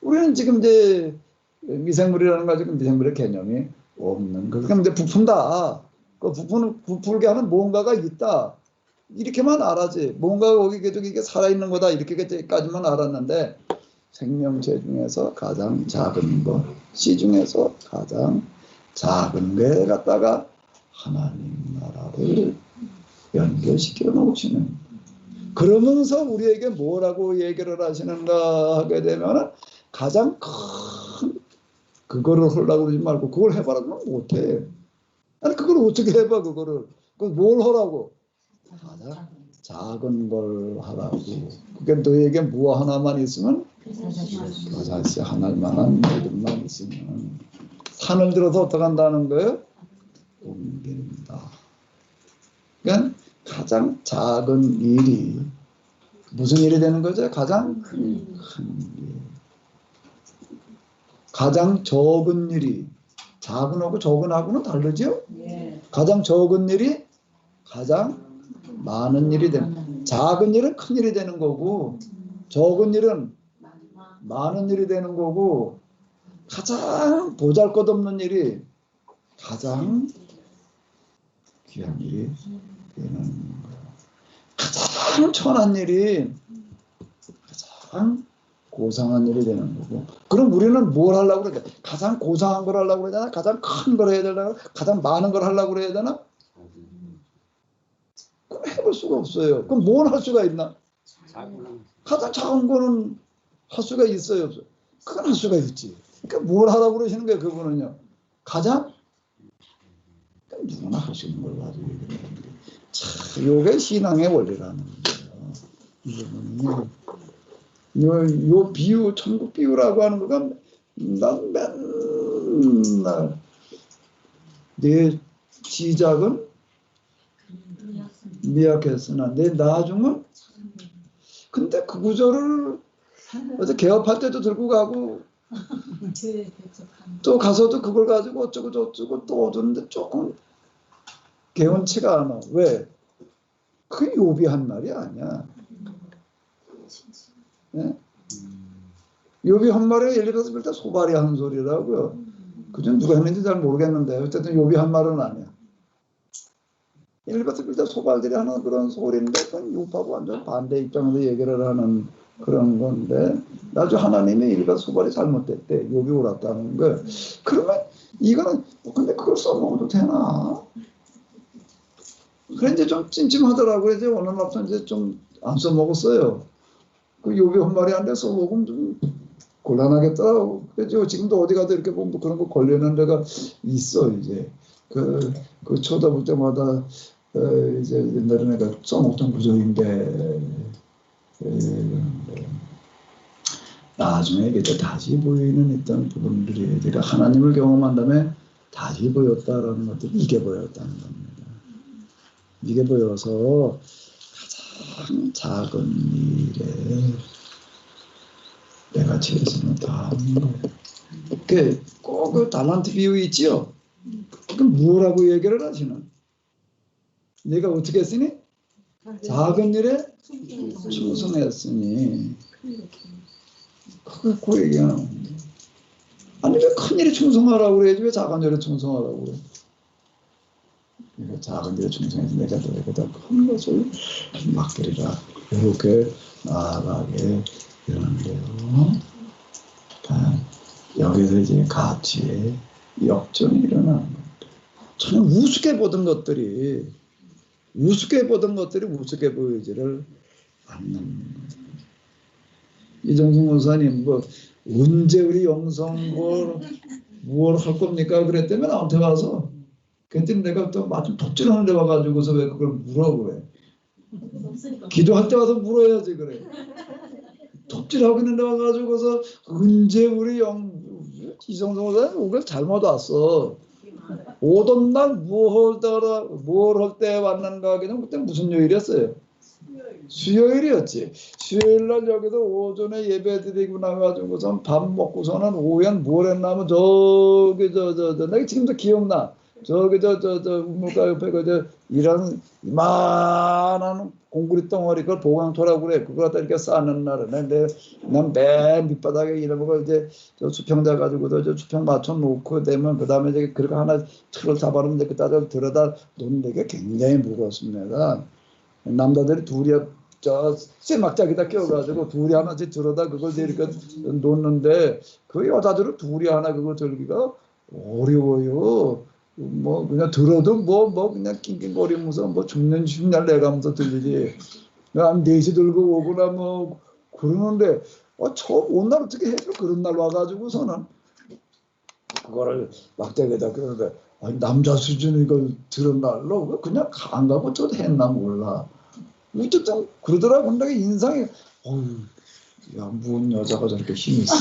우리는 지금 이제 미생물이라는 거 지금 미생물의 개념이 없는 거. 그럼 이제 부푼다. 그 부풀게 하는 뭔가가 있다. 이렇게만 알았지. 뭔가 거기 계속 이게 살아있는 거다. 이렇게까지만 알았는데 생명체 중에서 가장 작은 것, 씨 중에서 가장 작은 거에 갖다가 하나님 나라를 연결시켜 놓으시는. 그러면서 우리에게 뭐라고 얘기를 하시는가 하게 되면 가장 큰 그거를 하려고 그러지 말고 그걸 해봐라 그러면 못해. 아니 그걸 어떻게 해봐 그거를. 그걸 뭘 하라고. 가장 작은 걸 하라고. 그게 너에게 뭐 하나만 있으면 겨자씨 하나만한 믿음만 있으면 산을 들어서 어떻게 한다는 거예요? 옮긴다. 그러니까 가장 작은 일이 무슨 일이 되는 거죠? 가장 큰 일. 가장 적은 일이 작은하고 적은하고는 다르죠? 가장 적은 일이 가장 많은 일이 되는. 작은 일은 큰 일이 되는 거고 적은 일은 많은 일이 되는 거고 가장 보잘것없는 일이 가장 귀한 일이 되는 거예요. 가장 천한 일이 가장 고상한 일이 되는 거고. 그럼 우리는 뭘 하려고 그래야 돼? 가장 고상한 걸 하려고 그래야 되나? 가장 큰 걸 해야 되나? 가장 많은 걸 하려고 그래야 되나? 그럼 해볼 수가 없어요. 그럼 뭘 할 수가 있나? 가장 작은 거는 할 수가 있어요, 없어요? 그건 할 수가 있지. 그러니까 뭘 하라고 그러시는 거예요, 그분은요? 가장 누구나 할 수 있는 걸 가지고 얘기를 하는 게. 참, 요게 신앙의 원리라는 거예요. 이 부분이. 요 비유, 천국 비유라고 하는 거가 난 맨날 내 시작은 미약했으나 내 나중은. 근데 그 구절을 어제 개업할 때도 들고 가고 또 가서도 그걸 가지고 어쩌고 저쩌고 또 얻었는데 조금 개운치가 않아. 왜? 그 욥이 한 말이 아니야. 네? 욥이 한 말에 예를 들어서 일단 소발이 한 소리라고요. 그중 누가 했는지 잘 모르겠는데 어쨌든 욥이 한 말은 아니야. 예를 들어서 일단 소발들이 하는 그런 소리인데 그건 욥하고 완전 반대 입장에서 얘기를 하는 그런 건데 나중에 하나님이 일반 소발이 잘못됐대. 욥이 옳았다는 거. 그러면 이거는 근데 그걸 써먹어도 되나? 그래 이제 좀 찜찜하더라고요. 이제 오늘 앞서 이제 좀 안 써먹었어요. 그 욥이 한 말이 안 돼서 먹으면 좀 곤란하겠더라고. 그죠? 지금도 어디 가도 이렇게 보면 그런 거 걸리는 데가 있어 이제. 그 쳐다볼 때마다 이제 옛날에 내가 써먹던 구절인데 나중에 이게 다시 보이는 있던 부분들이 내가 하나님을 경험한 다음에 다시 보였다라는 것들이 이게 보였다는 겁니다. 이게 보여서 가장 작은 일에 내가 최선을 다하는 거예요. 꼭 그 달란트 비유 있지요? 그럼 뭐라고 얘기를 하시는? 내가 어떻게 했으니? 작은 일에 충성했으니. 그 얘기하는 거예요. 아니 왜 큰 일에 충성하라고 그래야지 왜 작은 일에 충성하라고 그래? 내가 작은 일에 충성해서 내가 너에게다 큰 것을 맡기리라. 이렇게 나아가게 되는데요. 여기서 이제 가치의 역전이 일어나는 겁니다. 저는 우습게 보던 것들이 우습게 보이지를 않는 거예요. 이정승 목사님 뭐 언제 우리 영성 뭘 할 겁니까? 그랬더니 나한테 와서 그랬더니 내가 또 마침 덕질하는 데 와가지고서 왜 그걸 물어 그래. 기도할 때 와서 물어야지 그래. 덕질하고 있는 데 와가지고서 언제 우리 이정승 목사님 오늘 잘못 왔어. 오던 날 뭘 할 때 왔는가 하기는 그때 무슨 요일이었어요? 수요일이었지. 수요일 날 여기서 오전에 예배 드리고 나가지고선 밥 먹고서는 오후엔 뭘 했냐면 저기 내가 지금도 기억나. 저기 저 우물가 옆에 그저 이런 이만한 공구리 덩어리 그걸 보강토라고 그래. 그거 갖다 이렇게 쌓는 날은 난맨 밑바닥에 이런 거 이제 저 수평자 가지고도 저 수평 맞춰 놓고 되면 그 다음에 이제 그렇게 하나 틀을 잡아놓는데 그따 들여다 놓는 게 굉장히 무겁습니다. 남자들이 둘이 저 쇠막자기다 껴가지고 둘이 하나씩 들어다 그걸 이렇게 놓는데 그 여자들은 둘이 하나 그거 들기가 어려워요. 뭐 그냥 들어도 뭐 그냥 낑낑거리면서 뭐 죽는 흉날 내가면서 들리지. 한 4시 들고 오거나 뭐 그러는데 처음 온 날 어떻게 해? 그런 날 와가지고서는 그거를 막대기다 그러는데 남자 수준 이걸 들은 날로 그냥 안 가고 저 했나 몰라. 어쨌든 그러더라고. 근데 인상이 야 무슨 여자가 저렇게 힘이 있어.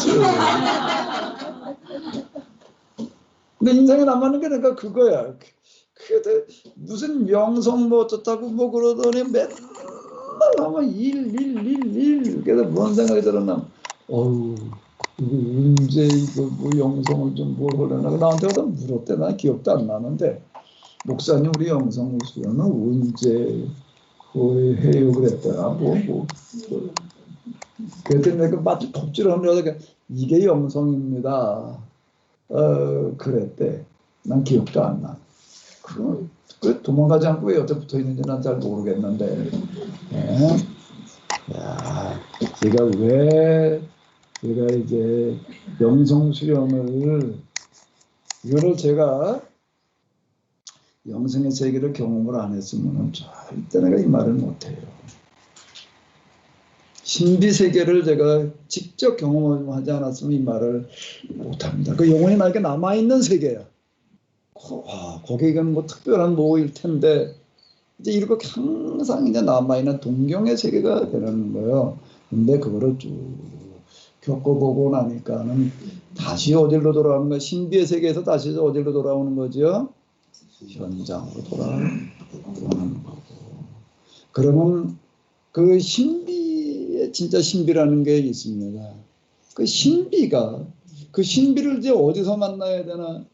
근데 인상에 남아있는 게 내가 그거야. 그게 무슨 영성 뭐 어쩌다고 뭐 그러더니 맨날 하면 일. 그래서 뭔 생각이 들었나. 언제 이거 뭐 영성을 좀 뭘 하려나. 나한테 와서 물었대. 난 기억도 안 나는데. 목사님 우리 영성 수련은 언제 해요 그랬더라. 그랬더니 내가 마치 톱질하는 여자가 이게 영성입니다. 그랬대. 난 기억도 안 나. 그 도망가지 않고 왜 여태 붙어 있는지 난 잘 모르겠는데. 야, 제가 이제 영성 수련을 이거를 제가 영성의 세계를 경험을 안 했으면 절대 내가 이 말을 못해요. 신비 세계를 제가 직접 경험하지 않았으면 이 말을 못합니다. 그 영혼이 나에게 남아있는 세계야. 거기가 뭐 특별한 뭐일 텐데 이제 이렇게 항상 이제 남아있는 동경의 세계가 되는 거예요. 근데 그거를 쭉 겪어보고 나니까는 다시 어디로 돌아오는 거야? 신비의 세계에서 다시 어디로 돌아오는 거죠? 현장으로 돌아오는 거고. 그러면 그 신비의 진짜 신비라는 게 있습니다. 그 신비를 이제 어디서 만나야 되나?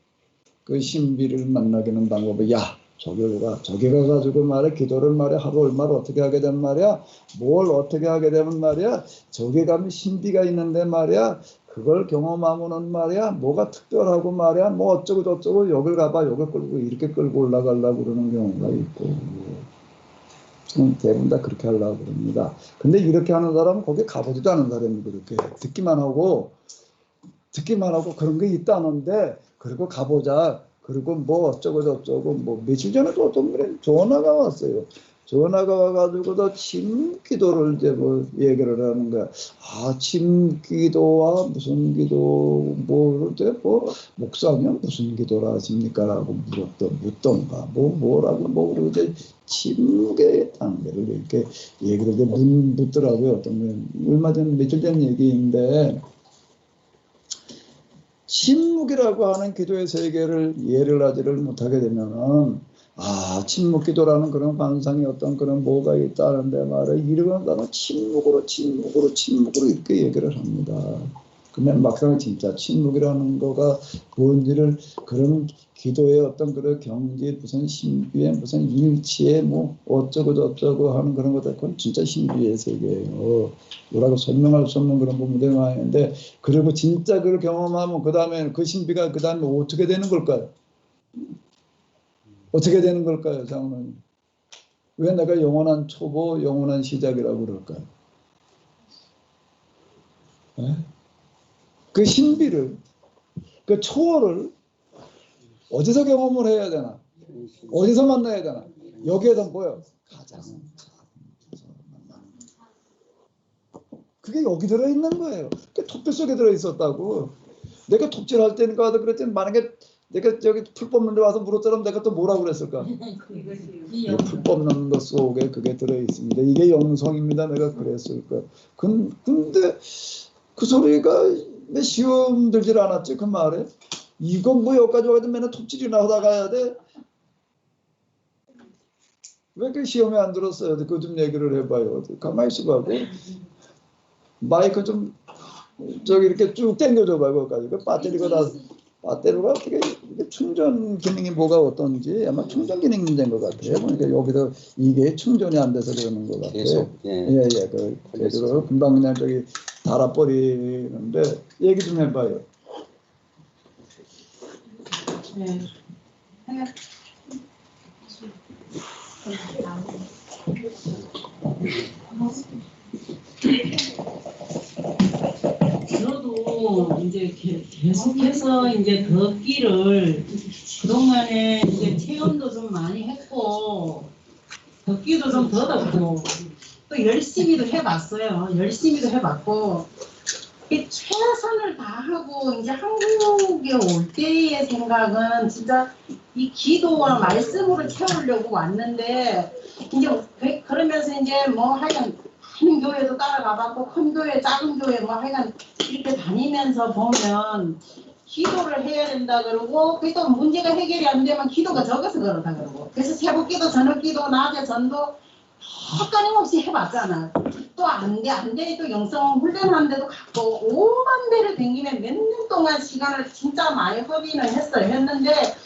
그 신비를 만나기는 방법이 저기 가가지고 말이야 기도를 말이야 하루 얼마를 어떻게 하게 되면 말이야 뭘 어떻게 하게 되면 말이야 저기 가면 신비가 있는데 말이야 그걸 경험하면은 말이야 뭐가 특별하고 말이야 뭐 어쩌고 저쩌고 여길 가봐 여길 끌고 이렇게 끌고 올라가려고 그러는 경우가 있고 대부분 다 그렇게 하려고 그럽니다. 근데 이렇게 하는 사람은 거기 가보지도 않은 사람이 그렇게 듣기만 하고 그런 게 있다는데 그리고 가보자. 그리고 뭐 어쩌고 저쩌고 뭐 며칠 전에도 어떤 분이 전화가 왔어요. 전화가 와가지고도 침기도를 이제 뭐 얘기를 하는 거야. 침기도와 무슨 기도 뭐 목사님 무슨 기도를 하십니까라고 묻던가 뭐라고 이제 침묵의 단계를 이렇게 얘기를 이제 묻더라고요. 어떤 분 얼마 전 며칠 전 얘기인데. 침묵이라고 하는 기도의 세계를 이해를 하지를 못하게 되면은 침묵 기도라는 그런 관상이 어떤 그런 뭐가 있다는데 말이야 이러면 나는 침묵으로 이렇게 얘기를 합니다. 근데 막상 진짜 침묵이라는 거가 뭔지를 그런 기도의 어떤 그런 경지 무슨 신비의 무슨 일치의 뭐 어쩌고 저쩌고 하는 그런 것들 그건 진짜 신비의 세계예요. 뭐라고 설명할 수 없는 그런 부분들이 많이 있는데 그리고 진짜 그걸 경험하면 그 다음에 그 신비가 그 다음에 어떻게 되는 걸까요? 어떻게 되는 걸까요, 장로님? 왜 내가 영원한 초보, 영원한 시작이라고 그럴까요? 그 신비를, 그 초월을 어디서 경험을 해야 되나? 어디서 만나야 되나? 여기에서 뭐요? 가장 그게 여기 들어있는 거예요. 그게 톱대 속에 들어있었다고. 내가 톱질할 때는 가도 그랬더니 만약에 내가 저기 풀 뽑는 데 와서 물었더라면 내가 또 뭐라고 그랬을까? 풀 뽑는 것 속에 그게 들어있습니다. 이게 영성입니다. 내가 그랬을 거야. 근데 그 소리가 내 시험 들질 않았지 그 말에. 이건 뭐 여기까지 와가지고 맨날 톱질이나 하다 가야 돼? 왜 그 시험에 안 들었어요? 그거 좀 얘기를 해봐요. 가만히 있어봐고 마이크 좀 저기 이렇게 쭉 당겨줘봐 거기까지. 그 배터리가 다 배터리가 어떻게 이게 충전 기능이 뭐가 어떤지 아마 충전 기능 문제인 것 같아요. 그러니까 여기서 이게 충전이 안 돼서 그러는 것 같아요. 계속 예, 그 제대로 금방 그냥 저기 달아버리는데 얘기 좀 해봐요. 네. 저도 이제 계속해서 이제 걷기를 그동안에 이제 체험도 좀 많이 했고 걷기도 좀 더덥고 또 열심히도 해봤어요. 열심히도 해봤고 이 최선을 다하고 이제 한국에 올 때의 생각은 진짜 이 기도와 말씀으로 채우려고 왔는데 이제 그러면서 이제 뭐 하여간 큰 교회도 따라가봤고 큰 교회 작은 교회 뭐 하여간 이렇게 다니면서 보면 기도를 해야 된다 그러고 또 문제가 해결이 안 되면 기도가 적어서 그렇다 그러고 그래서 새벽기도 저녁기도 낮에 전도 끊임없이 해봤잖아. 또 안 돼 또 영성 훈련하는데도 갔고 오만 대를 댕기면 몇 년 동안 시간을 진짜 많이 허비는 했는데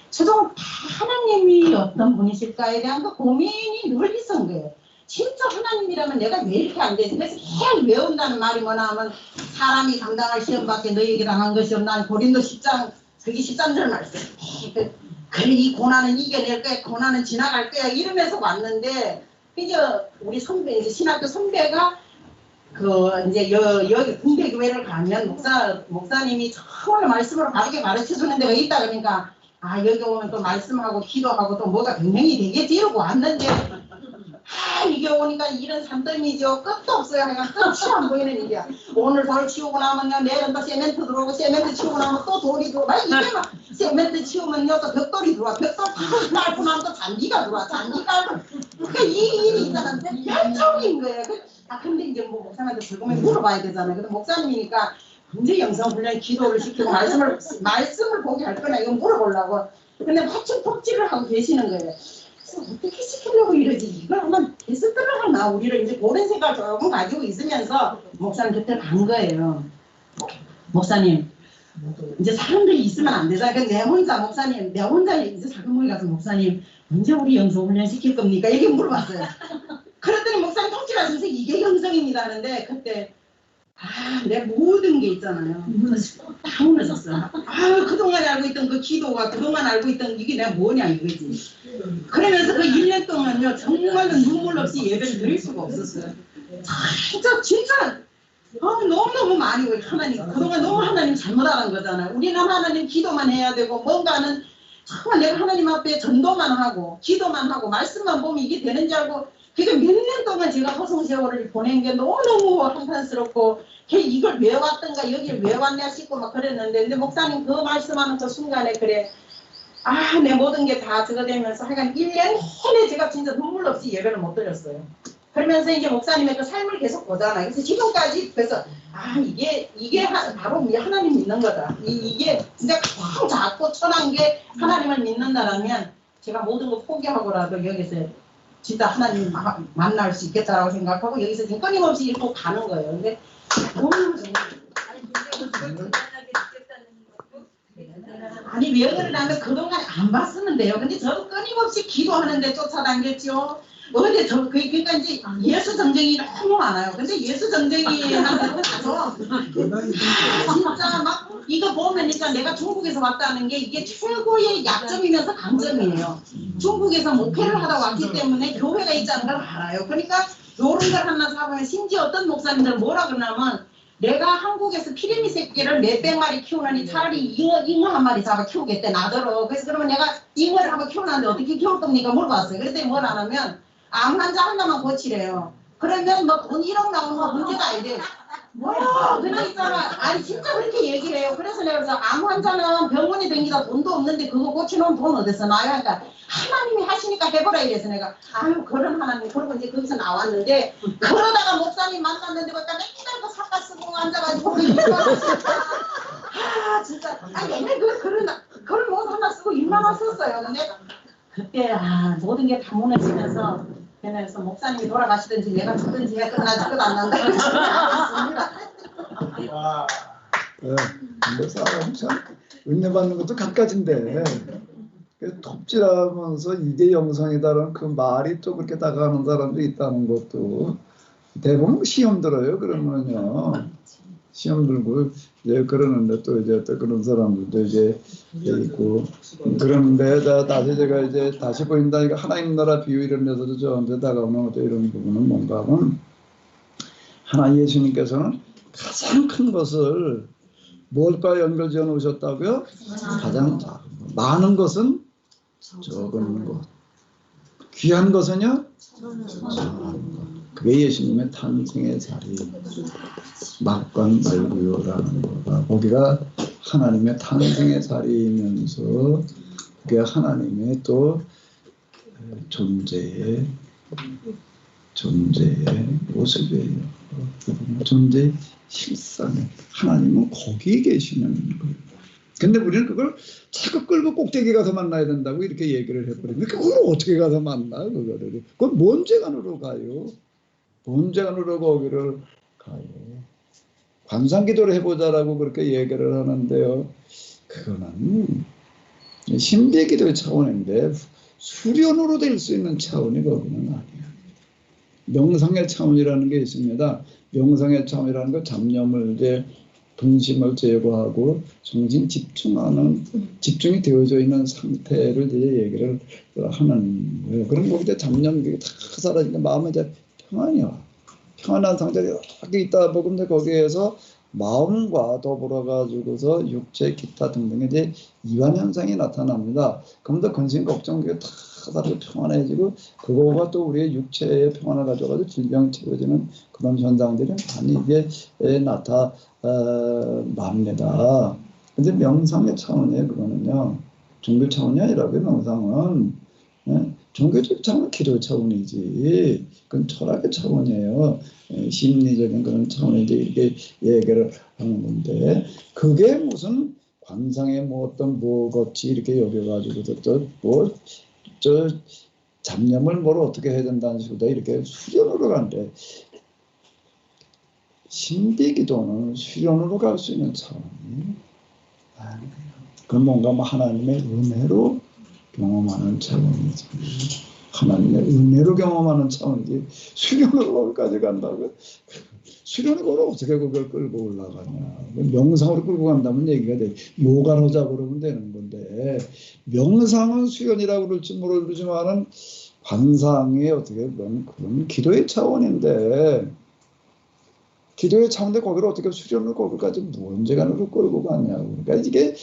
최종 하나님이 어떤 분이실까에 대한 그 고민이 늘 있었던 거예요. 진짜 하나님이라면 내가 왜 이렇게 안 되지? 그래서 계속 외운다는 말이 뭐나 하면 사람이 감당할 시험밖에 너희에게 당한 것이 없나. 고린도 10장 그게 13절 말씀. 그래 이 고난은 이겨낼 거야. 고난은 지나갈 거야. 이러면서 왔는데 이제 우리 선배 이제 신학교 선배가 그 이제 여기 군대 교회를 가면 목사님이 정말 말씀으로 바르게 가르쳐 주는 데가 있다 그러니까 아 여기 오면 또 말씀하고 기도하고 또 뭐가 분명히 되겠지 이러고 왔는데 이게 오니까 이런 산더미죠. 끝도 없어요. 그냥 끝이 안 보이는 일이야. 오늘 돌 치우고 나면요 내일은 또 세멘트 들어오고 세멘트 치우고 나면 또 돌이 들어오고 이게 막 세멘트 치우면요 또 벽돌이 들어와. 벽돌 깔고 나면 또 잔디가 들어와. 잔디 깔고 그러니까 이 일이 있잖아. 별종인 거예요. 근데 이제 뭐 목사님한테 즐거움에 물어봐야 되잖아요. 근데 목사님이니까 언제 영성훈련 기도를 시키고 말씀을 보게 할 거냐 이거 물어보려고. 근데 마침 톡질을 하고 계시는 거예요. 그래서 어떻게 시키려고 이러지? 이걸 한번 테스트를 하나 우리를 이제 그런 생각을 조금 가지고 있으면서 목사님 곁에 간 거예요. 목사님 이제 사람들이 있으면 안 되잖아요. 내 혼자 목사님 내 혼자 이제 작은 모임 가서 목사님 언제 우리 영성훈련 시킬 겁니까? 이렇게 물어봤어요. 그랬더니 목사님 톡질하시면서 이게 영성입니다 하는데 그때 내 모든 게 있잖아요. 다 무너졌어요. 그동안 알고 있던 그 기도가 그동안 알고 있던 이게 내가 뭐냐 이거지. 그러면서 그 1년 동안요 정말로 눈물 없이 예배를 드릴 수가 없었어요. 진짜 너무너무 많이 하나님 그동안 너무 하나님 잘못 알은 거잖아요. 우리는 하나님 기도만 해야 되고 뭔가는 정말 내가 하나님 앞에 전도만 하고 기도만 하고 말씀만 보면 이게 되는 줄 알고 그러니까 몇 년 동안 제가 허송세월을 보낸 게 너무너무 한탄스럽고 이걸 왜 왔던가 여길 왜 왔냐 싶고 막 그랬는데 근데 목사님 그 말씀하는 그 순간에 그래 내 모든 게 다 저거 되면서 하여간 1년 내내 제가 진짜 눈물 없이 예배를 못 드렸어요. 그러면서 이제 목사님의 그 삶을 계속 보잖아요. 그래서 지금까지 그래서 이게 바로 하나님 믿는 거다. 이게 진짜 가장 작고 천한 게 하나님을 믿는다라면 제가 모든 거 포기하고라도 여기서 진짜 하나님 만날 수 있겠다라고 생각하고 여기서 지금 끊임없이 이렇게 가는 거예요. 근데 아니 왜 그러냐면 그동안 안 봤었는데요. 근데 저도 끊임없이 기도하는데 쫓아다녔죠. 근데 그러니까 이제 예수 정쟁이 너무 많아요. 근데 예수 정쟁이한테 가서 진짜 막 이거 보면 일단 내가 중국에서 왔다는 게 이게 최고의 약점이면서 강점이에요. 중국에서 목회를 하다 왔기 때문에 교회가 있다는 걸 알아요. 그러니까 요런 걸 하나 사보면 심지어 어떤 목사님들은 뭐라 그러냐면 내가 한국에서 피레미 새끼를 몇백 마리 키우느니 차라리 잉어 한 마리 잡아 키우겠대 나더러. 그래서 그러면 내가 잉어를 한번 키우는데 어떻게 키울 겁니까 물어봤어요. 그랬더니 뭘 안 하면 암 환자 하나만 고치래요. 그러면 뭐 돈 1억 나오는 거 문제가 아니래. 그래 있잖아. 아니 진짜 그렇게 얘기를 해요. 그래서 내가 그래서 암 환자는 병원에 댕기다 돈도 없는데 그거 고치놓으면 돈 어디서 나요? 그러니까 하나님이 하시니까 해보라 이래서 내가 그런 하나님 그러고 이제 거기서 나왔는데 그러다가 목사님 만났는데 보니까 맨날 그 사과 쓰고 앉아가지고 진짜 옛날 그런 옷 하나 쓰고 일만 왔었어요. 근데 그때 모든 게 다 무너지면서 그래서 목사님이 돌아가시든지 내가 죽든지 그러나 죽어도 안 난다. 근데 사람이 참 은혜 받는 것도 갖가지인데 톱질하면서 이게 영성이다라는 그 말이 또 그렇게 다가가는 사람도 있다는 것도 대부분 시험 들어요. 그러면요. 시험 들고 이제 그러는데 또 이제 또 그런 사람들도 이제 있고 그런데 다시 제가 이제 다시 보인다니까 하나님 나라 비유 이런 데서도 저한테 다가오는 어떤 이런 부분은 뭔가 하면 하나님 예수님께서는 가장 큰 것을 뭘과 연결지어 놓으셨다고요? 가장 작은 것. 많은 것은 적은 것. 귀한 것은요? 작은 것. 그게 예수님의 탄생의 자리. 막관 말구요라는 거가 거기가 하나님의 탄생의 자리이면서 그게 하나님의 또 존재의 모습이에요. 존재의 실상에 하나님은 거기에 계시는 거예요. 근데 우리는 그걸 자꾸 끌고 꼭대기 가서 만나야 된다고 이렇게 얘기를 해버리면 그걸 어떻게 가서 만나 그거를. 그건 뭔 재간으로 가요. 뭔 재간으로 거기를 가요. 관상기도를 해보자라고 그렇게 얘기를 하는데요. 그거는 신비기도의 차원인데 수련으로 될 수 있는 차원이 거기는 아니에요. 명상의 차원이라는 게 있습니다. 명상의 차원이라는 건 잡념을 이제 분심을 제거하고 정신 집중이 되어져 있는 상태를 이제 얘기를 하는 거예요. 그럼 거기에 잡념이 다 사라지니까 마음에 이제 평안이 와. 평안한 상태에 이렇게 있다 보면 거기에서 마음과 더불어 가지고서 육체 기타 등등의 이제 이완 현상이 나타납니다. 그럼 더 근심 걱정 그게 다 사르게 평안해지고 그거가 또 우리의 육체의 평안을 가져가지고 질병 채워지는 그런 현상들이 많이 이게 나타납니다. 근데 명상의 차원이에요. 그거는요. 종교 차원이 아니라고요. 명상은 종교적 차원은 기도 차원이지. 그건 철학의 차원이에요. 심리적인 그런 차원이지 이렇게 얘기를 하는 건데 그게 무슨 관상의 뭐 어떤 뭐같이 이렇게 여겨가지고서 저 잡념을 뭘 어떻게 해야 된다는 식으로 이렇게 수련으로 가는데 신비기도는 수련으로 갈 수 있는 차원이 아니에요. 그건 뭔가 뭐 하나님의 은혜로 경험하는 차원이지. 하나님의 은혜로 경험하는 차원이지. 수련으로 거기까지 간다고요? 수련으로 어떻게 그걸 끌고 올라가냐. 명상으로 끌고 간다면 얘기가 돼. 요가로 하자 그러면 되는 건데 명상은 수련이라고 그럴지 모르지만은 관상이 어떻게 보면 그런 기도의 차원인데 기도의 차원인데 거기를 어떻게 수련을 거기까지 무언재간으로 끌고 가냐고. 그러니까 이게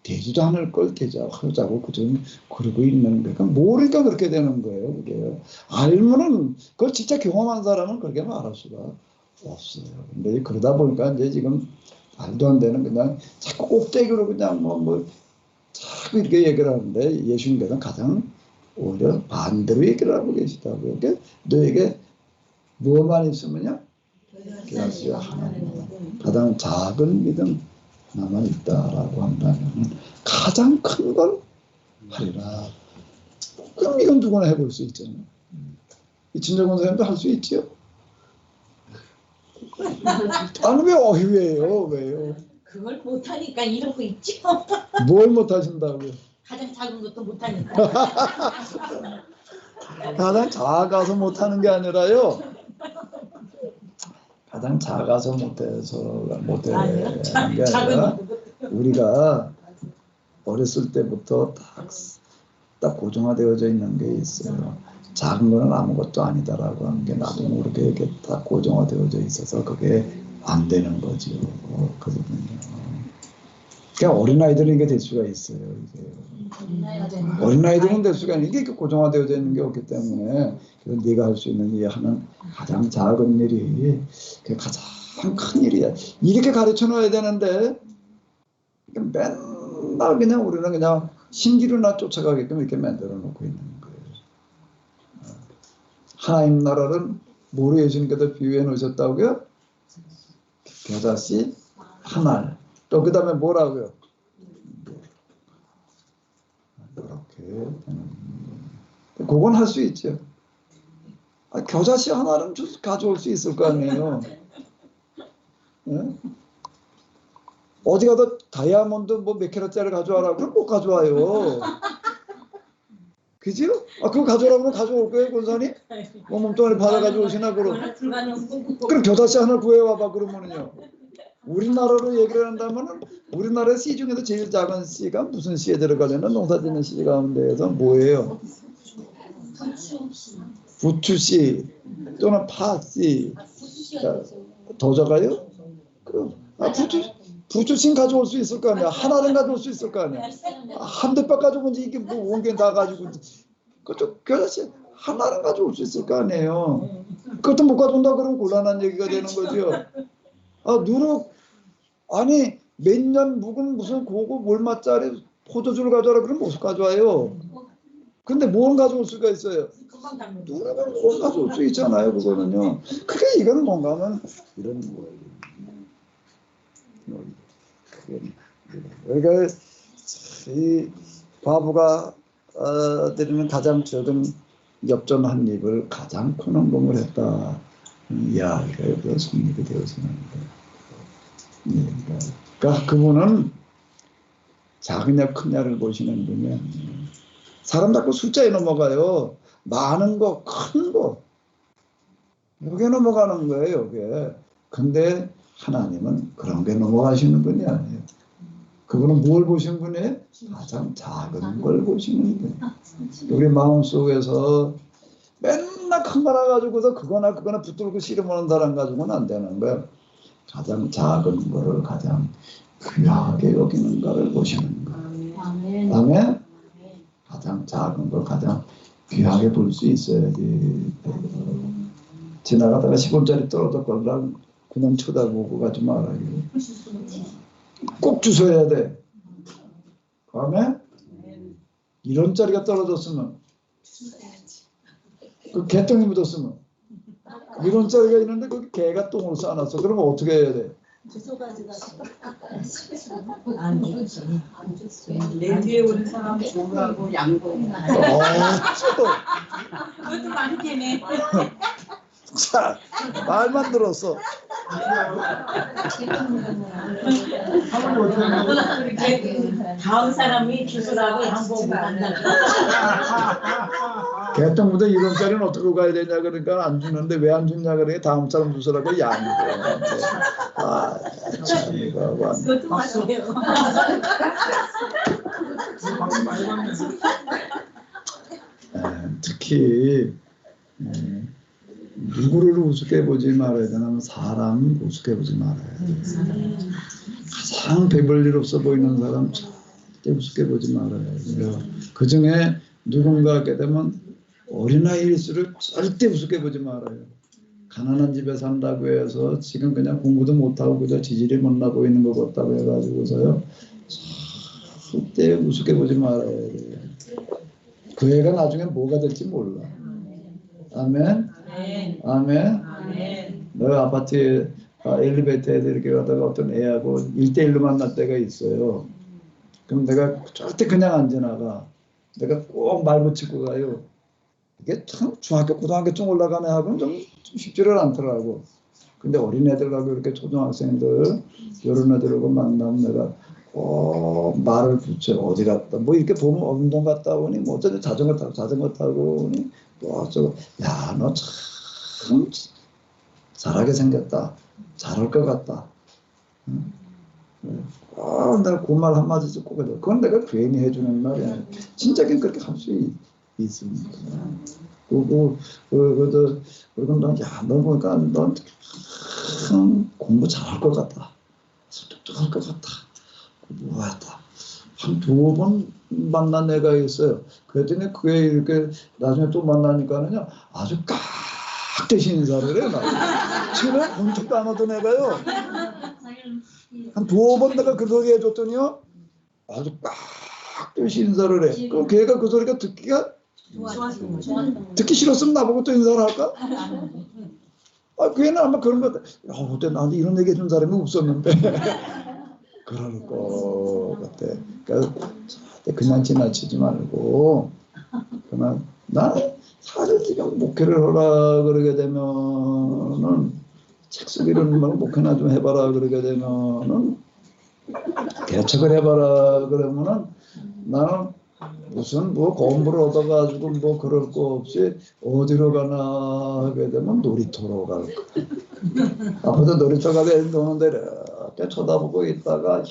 되지도 않을 걸 되자고 그좀 그러고 있는 거예요. 그러니까 모르니까 그렇게 되는 거예요. 그게 알면은 그걸 진짜 경험한 사람은 그렇게 말할 수가 없어요. 근데 그러다 보니까 이제 지금 말도 안 되는 그냥 자꾸 꼭대기로 그냥 자꾸 이렇게 얘기를 하는데 예수님께서는 가장 오히려 반대로 얘기를 하고 계시다고요. 그러니까 너에게 뭐만 있으면요? 그야시와 하나님 가장 작은 믿음 하나만 있다라고 한다면 가장 큰 걸 하리라. 그럼 이건 누구나 해볼 수 있잖아요. 이 진정원 선생님도 할 수 있죠. 아니 왜요? 그걸 못하니까 이러고 있죠. 뭘 못하신다고요? 가장 작은 것도 못하니까. 가장 작아서 못하는 게 아니라요. 가장 작아서 못하는 게 아니라 우리가 어렸을 때부터 딱 고정화되어져 있는 게 있어요. 작은 거는 아무것도 아니다라고 하는 게 나도 모르게 이렇게 딱 고정화되어져 있어서 그게 안 되는 거죠. 그거든요. 그러니까 어린아이들은 이게 될 수가 있어요. 어린아이들은 될 수가 있는 게 고정화되어져 있는 게 없기 때문에 그래서 네가 할 수 있는 일 하는 가장 작은 일이 그게 가장 큰 일이야. 이렇게 가르쳐 놔야 되는데 맨날 그냥 우리는 그냥 신기루나 쫓아가게끔 이렇게 만들어 놓고 있는 거예요. 하나님 나라는 뭐로 예수님께서 비유해 놓으셨다고요? 겨자씨 하나. 또 그 다음에 뭐라고요? 그렇게 그건 할 수 있죠. 겨자씨 하나는 가져올 수 있을 거 아니에요. 네? 어디 가도 다이아몬드 뭐 몇 캐럿짜리 가져와라 그럼 못 가져와요. 그죠? 아 그거 가져오라고 하면 가져올 거예요 권사님? 뭐 몸뚱아리 받아가지고 오시나 그럼. 그럼 겨자씨 하나 구해와봐 그러면은요. 우리나라로 얘기를 한다면은 우리나라 씨 중에서 제일 작은 씨가 무슨 씨에 들어가려나 농사짓는 씨 가운데에서 뭐예요? 부추씨 또는 파씨 더 적어요? 그럼 부추씨 가져올 수 있을 거 아니야. 하나는 가져올 수 있을 거 아니야. 한 대박 가져온 지 이게 뭐 원개 다 가지고 그쪽 겨자씨 하나는 가져올 수 있을 거 아니에요. 그것도 못 가져온다 그러면 곤란한 얘기가 되는 거죠. 아 누룩 아니 몇 년 묵은 무슨 고급 얼마짜리 포도주를 가져와라 그러면 못 가져와요. 근데 뭘 가져올 수가 있어요? 누룩은 뭘 가져올 수 있잖아요. 그거는요. 그게 이거는 뭔가 하면 이런 거예요. 그러니까 이 바보가 드리는 가장 적은 엽전 한 입을 가장 큰 헌금을 했다. 이야기가 여기서 성립이 되어집니다. 그러니까 그분은 작으냐 크냐를 보시는 분이 아니에요. 사람 자꾸 숫자에 넘어가요. 많은 거, 큰 거. 여기에 넘어가는 거예요, 여기에. 근데 하나님은 그런 게 넘어가시는 분이 아니에요. 그분은 뭘 보시는 분이에요? 가장 작은 걸 보시는 분이에요. 우리 마음속에서 맨날 큰 거 하나 가지고서 그거나 붙들고 씨름하는 사람 가지고는 안 되는 거예요. 가장 작은 거를 가장 귀하게 여기는 거를 보시는 거예요. 아멘? 가장 작은 걸 가장 귀하게 볼 수 있어야지. 지나가다가 10원짜리 떨어졌걸라 그냥 쳐다보고 가지 말아요. 꼭 주워야 돼. 아멘? 1원짜리가 떨어졌으면 그 개똥이 묻었으면 1원짜리가 있는데 거기 개가 똥을 싸놨어. 그러면 어떻게 해야 돼? 안 주지. 내 뒤에 오는 사람 좋으라고 양보해. 그것도 많이 되네. 자, 말만 들었어. 다음 사람이 주소라고 양보 못한다. 개똥보다 1원짜리는 어떻게 가야 되냐 그러니까 안 주는데 왜 안 주냐 그러니까 다음 사람 주소라고 양보해. 아, 참 이거 그것도 맞아요. 특히 누구를 우습게 보지 말아야 되냐면 사람 우습게 보지 말아야 돼. 가장 배볼 일 없어 보이는 사람 절대 우습게 보지 말아야 돼요. 그 중에 누군가 하게 되면 어린아이일수록 절대 우습게 보지 말아요. 가난한 집에 산다고 해서 지금 그냥 공부도 못하고 그저 지질이 못나 보이는 것 같다고 해가지고서요 절대 우습게 보지 말아야 돼요. 그 애가 나중에 뭐가 될지 몰라. 아멘? 아멘? 너 아파트에 엘리베이터에서 이렇게 가다가 어떤 애하고 1대1로 만날 때가 있어요. 그럼 내가 절대 그냥 안 지나가. 내가 꼭 말 붙이고 가요. 이게 참 중학교, 고등학교쯤 올라가는 애하고는 좀 쉽지를 않더라고. 근데 어린애들하고 이렇게 초등학생들, 이런 애들하고 만나면 내가 꼭 말을 붙여. 어디 갔다. 뭐 이렇게 보면 운동 갔다 오니, 뭐 어쩌지 자전거 타고 오니, 뭐 어쩌고. 야, 너 참 잘하게 생겼다. 잘할 것 같다. 내가 그 말 한마디 듣고 그래. 그건 내가 괜히 해주는 말이야. 진짜 그렇게 할 수 있습니다. 그리고 넌, 야, 너 보니까 넌 공부 잘할 것 같다. 똑똑할 것 같다. 뭐였다. 한 2번 만난 애가 있어요. 그랬더니 그게 이렇게 나중에 또 만나니까는요, 아주 대신 인사를 해요. 처음에 본척도 안 하던 애가요. 한 2번 내가 그 소리 해줬더니요, 아주 대신 인사를 해. 그럼 걔가 그 소리가 듣기 싫었으면 나보고 또 인사를 할까? 걔는 아마 그런 것 같아. 그때 나한테 이런 얘기 해준 사람이 없었는데. 그럴 것 같아. 그러니까 그냥 지나치지 말고, 그러나 나 사실 지금 목회를 하라 그러게 되면은 책 쓰기를 목회나 좀 해봐라 그러게 되면은 대책을 해봐라 그러면은 나는 무슨 뭐 공부를 얻어가지고 뭐 그럴 거 없이 어디로 가나 하게 되면 놀이터로 갈 거야. 아무도 놀이터 가게 노는데 이렇게 쳐다보고 있다가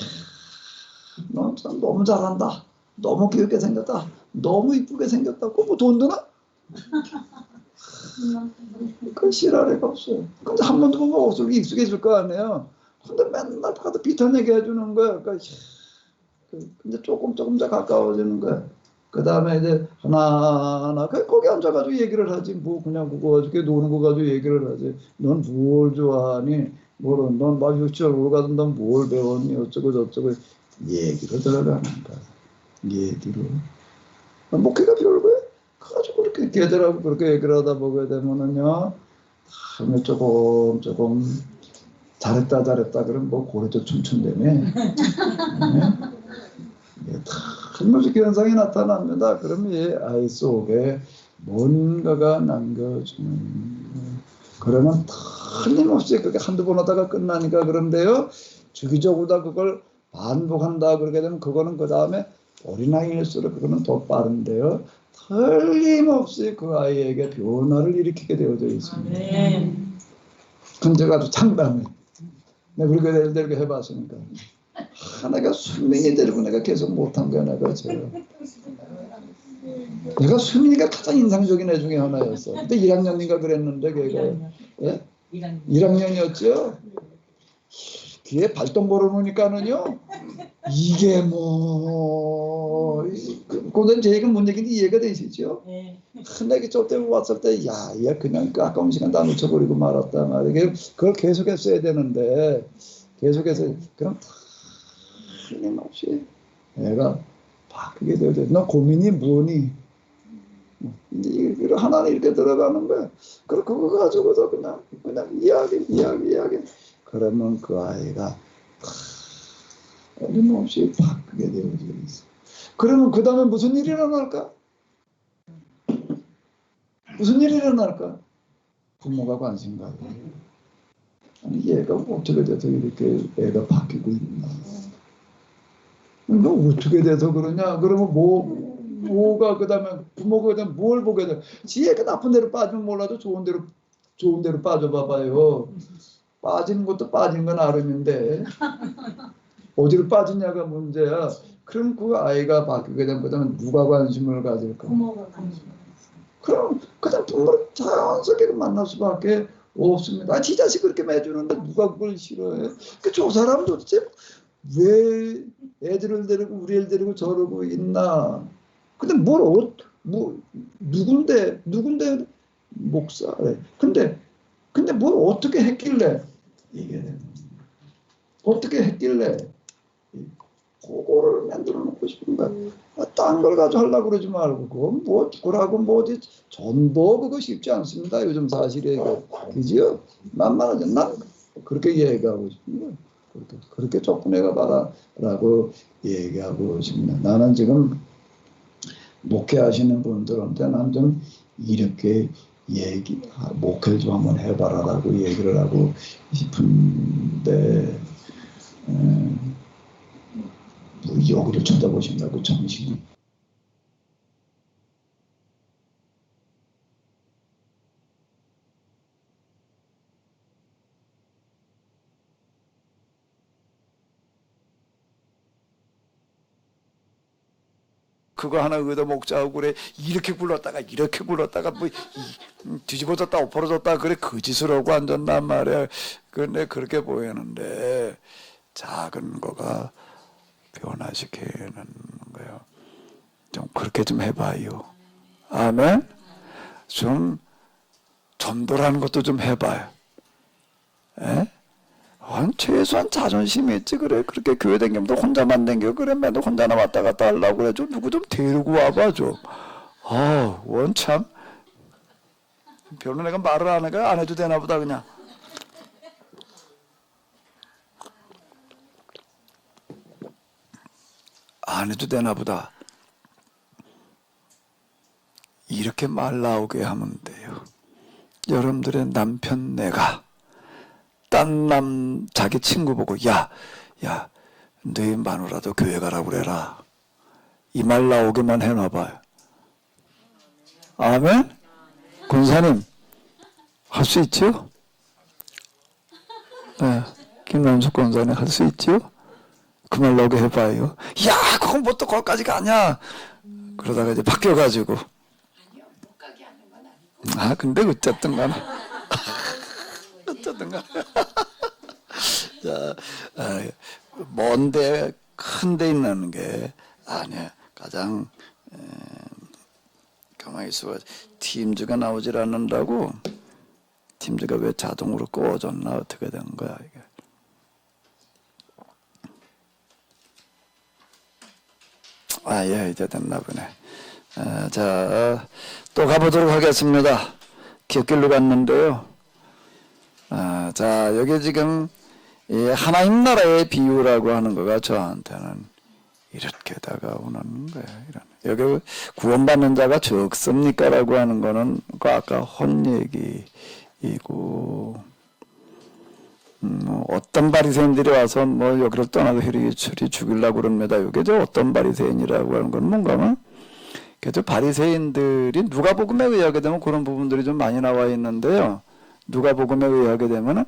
너 참 너무 잘한다. 너무 귀엽게 생겼다. 너무 이쁘게 생겼다. 그뭐 돈 드나? 그 실화리가 없어요. 근데 한 번도 보면 목소리 익숙해질 거 아니에요. 근데 맨날 가도 비탄 얘기 해주는 거야. 그러니까 근데 조금 더 가까워지는 거야. 그 다음에 이제 하나하나 거기 앉아가지고 얘기를 하지. 뭐 그냥 그거 가지고 노는 거 가지고 얘기를 하지. 넌 뭘 좋아하니? 넌막 유치원 가서 넌 뭘 배웠니? 어쩌고 저쩌고 얘기로 들어가는 거야. 얘기로. 목회가 별거야. 가지고 그렇게 걔들하고 그렇게 얘기를 하다 보게 되면은요. 다음에 조금 잘했다 그러면 뭐 고래도 춤춘다며. 한번씩 현상이 나타납니다. 그러면 이 아이 속에 뭔가가 남겨주는 그러면 틀림없이 그게 한두 번 하다가 끝나니까 그런데요. 주기적으로 다 그걸 반복한다 그러게 되면 그거는 그 다음에 어린아이일수록 그거는 더 빠른데요. 틀림없이 그 아이에게 변화를 일으키게 되어져 있습니다. 근데 아주 장담해. 내가 우리 교회를 이렇게 해봤으니까. 내가 수민이 데리고 내가 계속 못한 거야, 내가 지금. 내가 수민이가 가장 인상적인 애 중에 하나였어. 그때 1학년인가 그랬는데, 걔가. 예? 1학년이었죠? 귀에 발동 걸어놓으니까는요, 이게 뭐, 그건 제 얘기는 뭔 얘기인지 이해가 되시죠? 내가 저때 왔을 때, 얘 그냥 아까운 시간 다 놓쳐버리고 말았다 말이야. 그걸 계속했어야 되는데, 계속해서, 그럼 틀림없이 애가 바뀌게 되어져. 너 고민이 뭐니? 하나는 이렇게 들어가는 거야. 그거 가지고도 그냥 이야기. 그러면 그 아이가 어림없이 바뀌게 되어져 있어. 그러면 그 다음에 무슨 일이 일어날까? 무슨 일이 일어날까? 부모가 관심 가고. 아니 얘가 어떻게 돼서 이렇게 애가 바뀌고 있나? 너 어떻게 돼서 그러냐? 그러면 뭐가 그다음에 부모가 그다음에 뭘 보게 돼? 지혜가 나쁜 데로 빠지면 몰라도 좋은 데로 빠져봐봐요. 빠지는 것도 빠진 건 나름인데 어디로 빠지냐가 문제야. 그럼 그 아이가 바뀌게 되면 그다음에 누가 관심을 가질까? 부모가 관심. 그럼 그냥 부모를 자연스럽게 만날 수밖에 없습니다. 지 자식 그렇게 매주는데 누가 그걸 싫어해? 저 사람 도대체 왜 애들을 데리고 우리 애를 데리고 저러고 있나? 근데 누군데 목사래. 근데 뭘 어떻게 했길래 이게 어떻게 했길래 그거를 만들어 놓고 싶은 거야. 딴 걸 가지고 하려고 그러지 말고 그거라고 뭐지 전도 그거 쉽지 않습니다. 요즘 사실에 그지요? 만만하죠. 난 그렇게 얘기하고 싶은 거야. 그렇게 접근해가 봐라라고 얘기하고 싶습니다. 나는 지금 목회하시는 분들한테 난 좀 이렇게 목회를 좀 한번 해봐라라고 얘기를 하고 싶은데 뭐 여기를 쳐다보신다고 정신이. 그거 하나 의도 목자하고 그래 이렇게 굴렀다가 뭐 뒤집어졌다 엎어졌다 그래 그 짓을 하고 앉았단 말이야. 근데 그렇게 보이는데 작은 거가 변화시키는 거예요. 좀 그렇게 좀 해봐요. 아멘. 좀 전도라는 것도 좀 해봐요. 에? 최소한 자존심이 있지. 그래 그렇게 교회 다니면서 혼자만 다녀. 그래 맨날 혼자나 왔다 갔다 하려고 그래. 좀 누구 좀 데리고 와봐 좀. 원참 별로 내가 말을 안 하니까 안 해도 되나 보다 그냥. 안 해도 되나 보다. 이렇게 말 나오게 하면 돼요. 여러분들의 남편 내가 딴 자기 친구 보고 야 너희 마누라도 교회 가라고 그래라. 이 말 나오게만 해놔봐요. 아멘? 권사님 할 수 있죠? 네, 김남숙 권사님 할 수 있죠? 그 말 나오게 해봐요. 야, 그건 뭐 또 거기까지 가냐? 그러다가 이제 바뀌어가지고. 아, 근데 어쨌든 간에. 어쨌든 간에. 자, 먼데 큰 데 있는 게 아니야. 가장 가만히 있어. 팀즈가 나오질 않는다고. 팀즈가 왜 자동으로 꺼졌나 어떻게 된 거야 이게. 아, 예, 이제 됐나 보네. 자, 또 가보도록 하겠습니다. 곁길로 갔는데요. 자, 여기 지금 이 하나님 나라의 비유라고 하는 거가 저한테는 이렇게 다가오는 거예요. 여기 구원받는 자가 적습니까? 라고 하는 거는 그 아까 혼 얘기이고, 어떤 바리새인들이 와서 뭐 여기를 떠나서 혈이 죽이려고 그럽니다. 이게 저 어떤 바리새인이라고 하는 건 뭔가면, 그래도 바리새인들이 누가복음에 의하게 되면 그런 부분들이 좀 많이 나와 있는데요. 누가복음에 의하게 되면은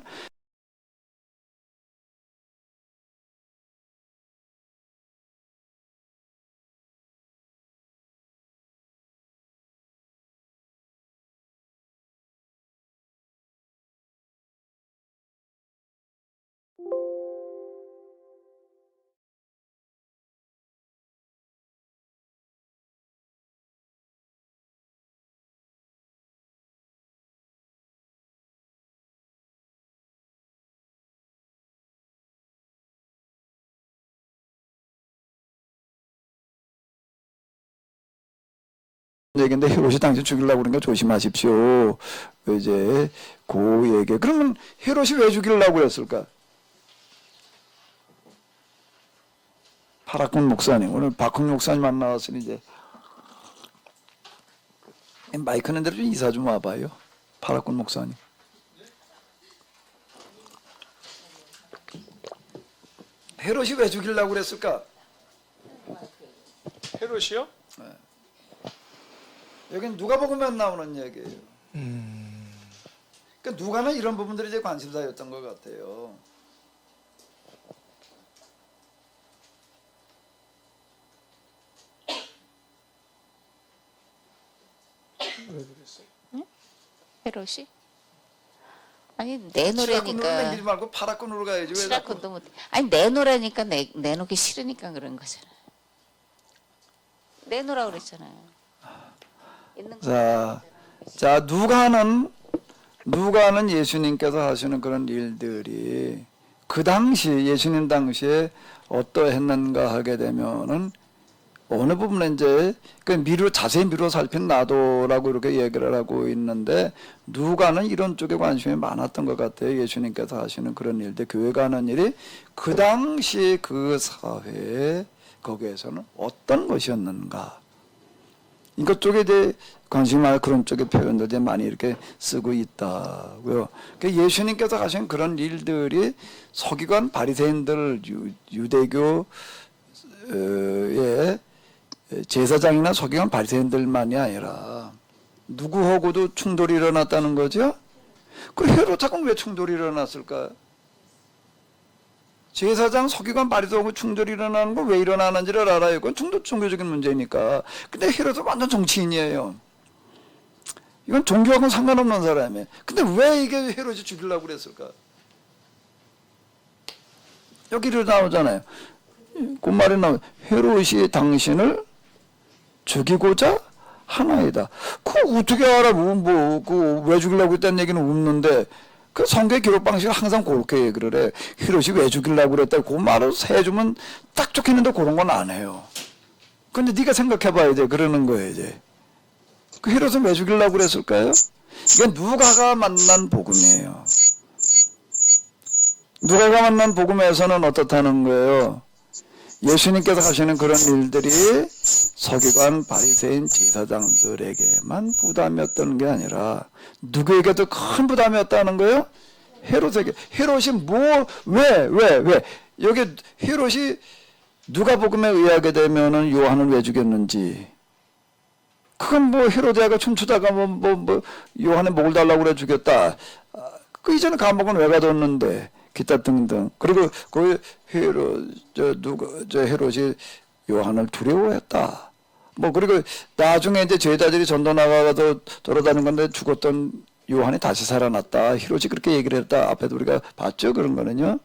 얘기인데 헤롯이 당신 죽이려고 그러니까 조심하십시오. 이제 그 얘기. 그러면 헤롯이 왜 죽이려고 그랬을까? 파라군 목사님, 오늘 박훈 목사님 안 나왔으니 이제 마이크 있는 대로 좀 인사 좀 와봐요. 파라군 목사님. 헤롯이 왜 죽이려고 그랬을까? 헤롯이요? 여긴 누가복음에 나오는 얘기예요. 그러니까 누가는 이런 부분들이 이제 관심사였던 것 같아요. 왜 그랬어요? 헤롯이? 아니 내 노래니까 남기지 말고 파라군으로 가야지. 왜 자꾸. 시라콘도 못. 아니 내 노래니까 내놓기 싫으니까 그런 거잖아. 내놓으라 그랬잖아요. 있는 거. 자 누가는 예수님께서 하시는 그런 일들이 그 당시 예수님 당시에 어떠했는가 하게 되면은 어느 부분에 이제 그 자세히 미루어 살핀 나도라고 이렇게 얘기를 하고 있는데 누가는 이런 쪽에 관심이 많았던 것 같아요. 예수님께서 하시는 그런 일들, 교회가 하는 일이 그 당시 그 사회에 거기에서는 어떤 것이었는가. 이것 쪽에 대해 관심이 많아 그런 쪽의 표현들이 많이 이렇게 쓰고 있다고요. 그러니까 예수님께서 하신 그런 일들이 서기관 바리새인들 유대교의 제사장이나 서기관 바리새인들만이 아니라 누구하고도 충돌이 일어났다는 거죠. 그 헤롯하고는 왜 충돌이 일어났을까? 제사장, 서기관, 바리새인하고 충돌이 일어나는 건 왜 일어나는지를 알아요. 그건 종교적인 문제니까. 근데 헤롯은 완전 정치인이에요. 이건 종교하고는 상관없는 사람이에요. 근데 왜 이게 헤롯이 죽이려고 그랬을까? 여기로 나오잖아요. 그 말이 나오죠. 헤롯이 당신을 죽이고자 하나이다. 그거 어떻게 알아? 왜 죽이려고 했다는 얘기는 없는데, 그 성경 기록 방식을 항상 그렇게 얘기를 해. 헤롯이 왜 죽이려고 그랬다. 그 말을 해주면 딱 좋겠는데 그런 건 안 해요. 근데 네가 생각해봐야 돼. 그러는 거예요, 이제. 그 헤롯은 왜 죽이려고 그랬을까요? 이건 누가가 만난 복음이에요. 누가가 만난 복음에서는 어떻다는 거예요? 예수님께서 하시는 그런 일들이 서기관, 바리새인, 제사장들에게만 부담이었던 게 아니라 누구에게도 큰 부담이었다는 거예요? 헤롯에게. 헤롯이 왜? 여기 헤롯이 누가복음에 의하게 되면은 요한을 왜 죽였는지, 그건 뭐 헤로데아가 춤추다가 뭐 요한의 목을 달라고 그래 죽였다. 그 이전에 감옥은 왜 가뒀는데, 기타 등등. 그리고 그 헤롯이 요한을 두려워했다. 뭐 그리고 나중에 이제 제자들이 전도 나가서 돌아다니는 건데 죽었던 요한이 다시 살아났다. 헤롯이 그렇게 얘기를 했다. 앞에도 우리가 봤죠, 그런 거는요.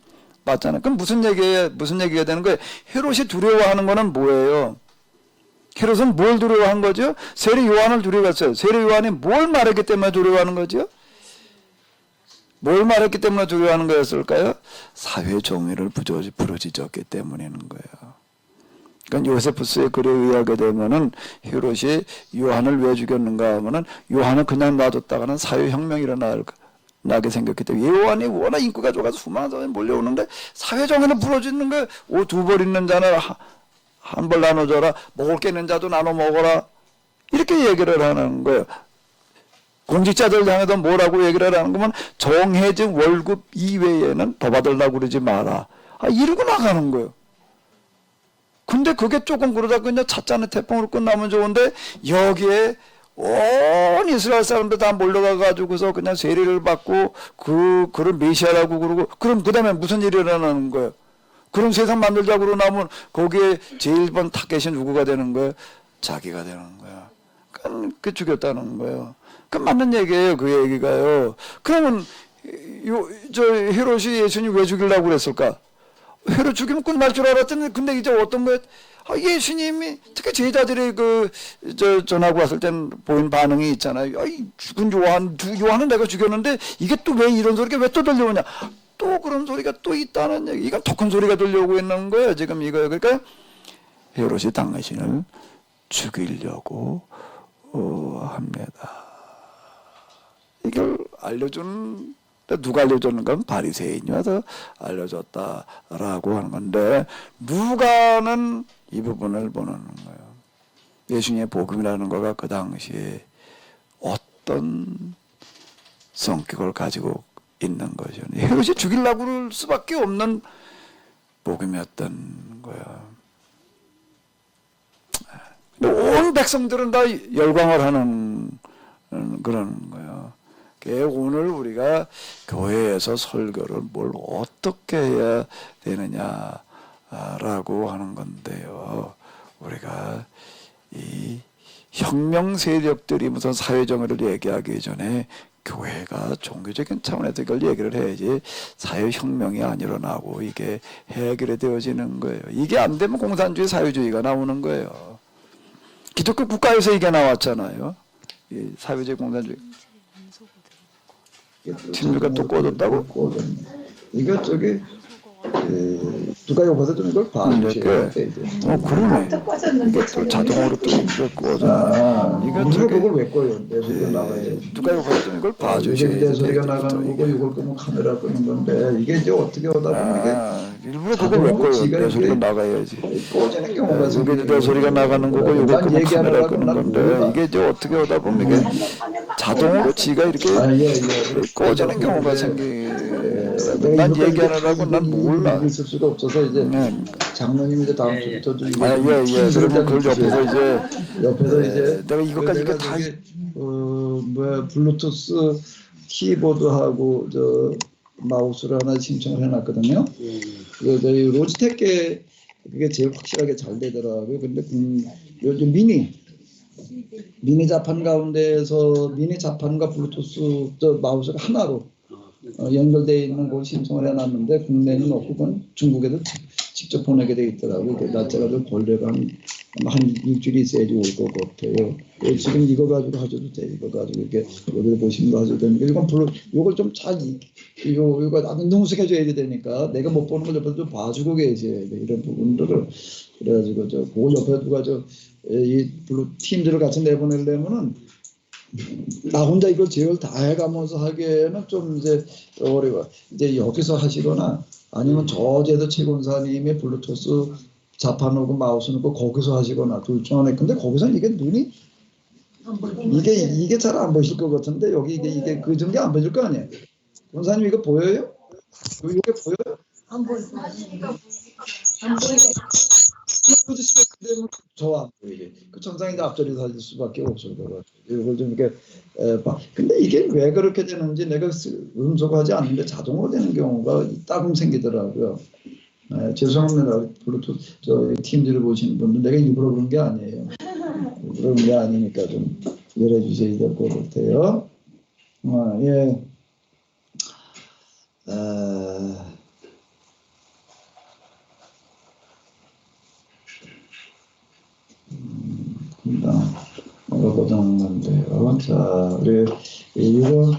봤잖아요. 그럼 무슨 얘기가 되는 거예요? 헤롯이 두려워하는 거는 뭐예요? 헤롯은 뭘 두려워한 거죠? 세례 요한을 두려워했어요. 세례 요한이 뭘 말했기 때문에 두려워하는 거죠? 뭘 말했기 때문에 두려워하는 거였을까요? 사회 정의를 부러지졌기 때문인 거예요. 그러니까 요세푸스의 글에 의하게 되면은 헤롯이 요한을 왜 죽였는가 하면은 요한을 그냥 놔뒀다가는 사회혁명이 나게 생겼기 때문에, 요한이 워낙 인기가 좋아서 수많은 사람이 몰려오는데 사회 정의를 부러지는 거예요. 옷 2벌 있는 자는 한 벌 나눠줘라, 먹을 게 있는 자도 나눠 먹어라, 이렇게 얘기를 하는 거예요. 공직자들 향해서 뭐라고 얘기를 하는 거면 정해진 월급 이외에는 더 받으려고 그러지 마라, 이러고 나가는 거예요. 근데 그게 조금 그러다가 그냥 찻잔의 태풍으로 끝나면 좋은데, 여기에 온 이스라엘 사람들 다 몰려가 가지고서 그냥 세례를 받고 그를 메시아라고 그러고, 그럼 그 다음에 무슨 일이 일어나는 거예요? 그럼 세상 만들자고 그러면 거기에 제일 번 타겟이 누구가 되는 거예요? 자기가 되는 거야. 그 죽였다는 거예요. 그 맞는 얘기예요, 그 얘기가요. 그러면 헤롯이 예수님 왜 죽이려고 그랬을까? 헤롯 죽이면 끝날 줄 알았더니, 근데 이제 어떤 거예요? 예수님이 특히 제자들이 전하고 왔을 땐 보인 반응이 있잖아요. 죽은 요한은 내가 죽였는데 이게 또 왜 이런 소리가 왜 또 들려오냐? 또 그런 소리가 또 있다는 얘기. 이건 더 큰 소리가 들려오고 있는 거예요, 지금 이거요. 그러니까 헤롯이 당신을 죽이려고 합니다. 이걸 알려준, 누가 알려줬는가 하면 바리새인이 와서 알려줬다라고 하는 건데, 누가는 이 부분을 보는 거예요. 예수님의 복음이라는 거가 그 당시에 어떤 성격을 가지고 있는 거죠. 헤롯이 죽이려고 할 수밖에 없는 복음이었던 거예요. 온 백성들은 다 열광을 하는 그런 거예요. 오늘 우리가 교회에서 설교를 뭘 어떻게 해야 되느냐라고 하는 건데요. 우리가 이 혁명 세력들이 무슨 사회정의를 얘기하기 전에 교회가 종교적인 차원에서 이걸 얘기를 해야지 사회혁명이 안 일어나고 이게 해결이 되어지는 거예요. 이게 안 되면 공산주의 사회주의가 나오는 거예요. 기독교 국가에서 이게 나왔잖아요. 이 사회주의 공산주의. 친구가 또 꺼졌다고? 이거 누가 여기서 좀 이걸 봐주셔야 돼. 그러네. 이것도 자동으로 또 꺼져. 이거 그걸 왜 꺼요? 내 소리가 나가요. 누가 여기서 좀 이걸 봐주셔야 돼. 내 소리가 나가는 거고 이걸 끄면 카메라 끄는 건데, 이게 이제 어떻게 하다 보면 이게 일부러 그걸 왜 꺼요? 내 소리가 나가야지. 꺼지는 경우가 이게 내 소리가 나가는 거고 이걸 끄면 카메라 끄는 건데, 이게 이제 어떻게 하다 보면 이게 자동으로 지가 이렇게 꺼지는 경우가 난 얘기하느라고 난 몰라. 있을 수가 없어서 이제 장로님 이제 다음 주부터 좀 그러면 그걸 옆에서 이제 내가 이것까지 다 블루투스 키보드하고 마우스를 하나 신청을 해놨거든요. 저희 로지텍에 그게 제일 확실하게 잘 되더라고요. 근데 요즘 미니 자판 가운데에서 미니 자판과 블루투스 마우스가 하나로 연결되어 있는 걸 신청을 해놨는데, 국내는 없고 그건 중국에도 직접 보내게 돼 있더라고요. 날짜가 좀 걸려가 한 일주일이 있어야지 올 것 같아요. 지금 이거 가지고 하셔도 돼. 이거 가지고 이렇게 여기서 보시면 하셔도 되는데, 이건 요걸 좀 잘 이거 능숙해져야 되니까 내가 못 보는 걸 옆에서 좀 봐주고 계셔야 돼. 이런 부분들을. 그래가지고 그 옆에 누가 이 블루 팀들을 같이 내보내려면은 나 혼자 이걸 제어를 다 해가면서 하기에는 좀 이제 어려워. 이제 여기서 하시거나 아니면 저제도 최권사님의 블루투스 자판하고 마우스 놓고 거기서 하시거나 둘 중 하나. 근데 거기서는 이게 눈이 이게 잘 안 보이실 것 같은데, 여기 이게 그 정도 안 보일 거 아니에요. 권사님 이거 보여요? 이게 보여요? 안 보일 거 아니에요. 안 보이니까. 굳이 되면 저안 보이게 그 정상인데 앞자리 사질 수밖에 없어요. 이걸 좀 이렇게 근데 이게 왜 그렇게 되는지 내가 음소거하지 않는데 자동으로 되는 경우가 따금 생기더라고요. 죄송합니다. 블루투스 저희 팀들을 보시는 분들 내가 일부러 그런 게 아니에요. 그런 게 아니니까 좀 이해해 주셔야 될 것 같아요. 예. 뭐가 보던 건데요. 자, 우리 이건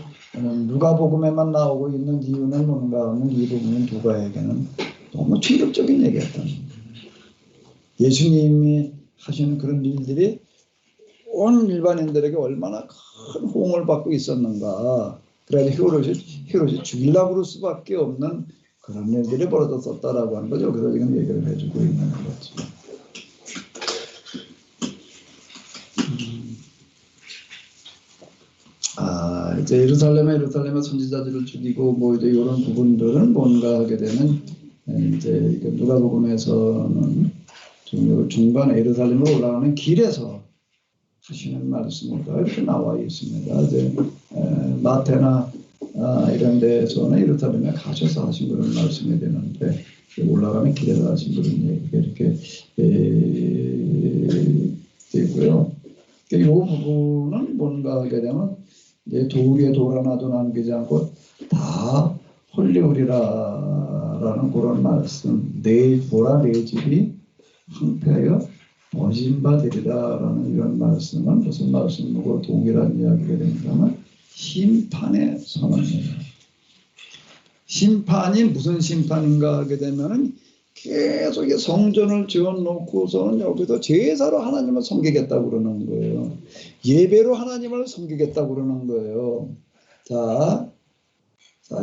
누가복음에만 나오고 있는 이유는 뭔가 하면 이 부분은 누가에게는 너무 충격적인 얘기였던 거예요. 예수님이 하시는 그런 일들이 온 일반인들에게 얼마나 큰 호응을 받고 있었는가. 그래서 헤롯이 죽이려고 그럴 수밖에 없는 그런 일들이 벌어졌었다라고 하는 거죠. 그래서 지금 얘기를 해주고 있는 거죠. 이제 예루살렘에 선지자들을 죽이고 뭐 이제 이런 부분들은 뭔가 하게 되면 이제 누가복음에서는 중간에 예루살렘으로 올라가는 길에서 하시는 말씀으로 이렇게 나와 있습니다. 이제 마태나 이런 데서는 예루살렘에 가셔서 하신 그런 말씀이 되는데 올라가는 길에서 하신 그런 얘기가 이렇게 되고요. 이 부분은 뭔가 하게 되면 이제 도리에 돌 하나도 남기지 않고 다 홀리우리라라는 그런 말씀. 내 집이 황폐하여 버림바 되리라라는 이런 말씀은 무슨 말씀이고 동일한 이야기가 되냐면 심판의 선언이에요. 심판이 무슨 심판인가 하게 되면은 계속 성전을 지어놓고서는 여기서 제사로 하나님을 섬기겠다고 그러는 거예요. 예배로 하나님을 섬기겠다고 그러는 거예요. 자,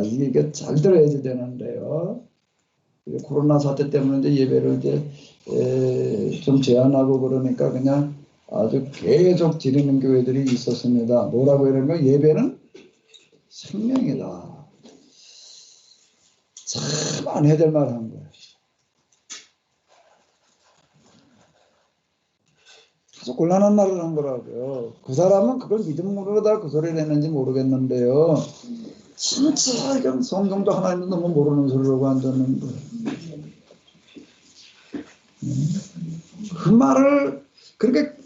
이게 잘 들어야지 되는데요. 코로나 사태 때문에 이제 예배를 이제 좀 제한하고 그러니까 그냥 아주 계속 드리는 교회들이 있었습니다. 뭐라고 이러면 예배는 생명이다. 참 안 해야 될 말 한 거예요. 아주 곤란한 말을 한 거라고요. 그 사람은 그걸 믿음으로 다 그 소리를 했는지 모르겠는데요. 진짜 이건 성경도 하나님도 너무 모르는 소리라고 앉았는데 그 말을 그렇게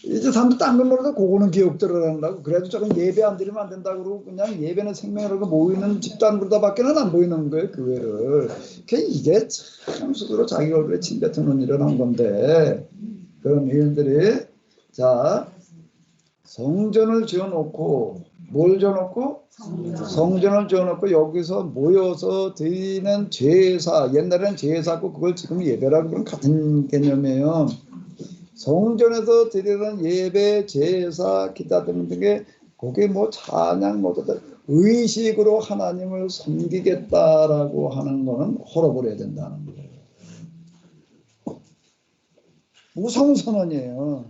이제 사람들 딴 건 모르도 그거는 기억들을 한다고 그래도 조금 예배 안 드리면 안 된다고 그러고 그냥 예배는 생명이라고 모이는 집단으로다 밖에는 안 보이는 거예요. 교회를. 이게 참 스스로 자기 얼굴에 침 뱉는 일을 한 건데 그런 일들이 자 성전을 지어놓고 뭘 지어놓고 성전을 지어놓고 여기서 모여서 드리는 제사 옛날에는 제사고 그걸 지금 예배라고 그런 같은 개념이에요. 성전에서 드리는 예배 제사 기타 등등의 거기에 뭐 찬양 뭐 의식으로 하나님을 섬기겠다라고 하는 거는 헐어버려야 된다는 거예요. 무서운 선언이에요.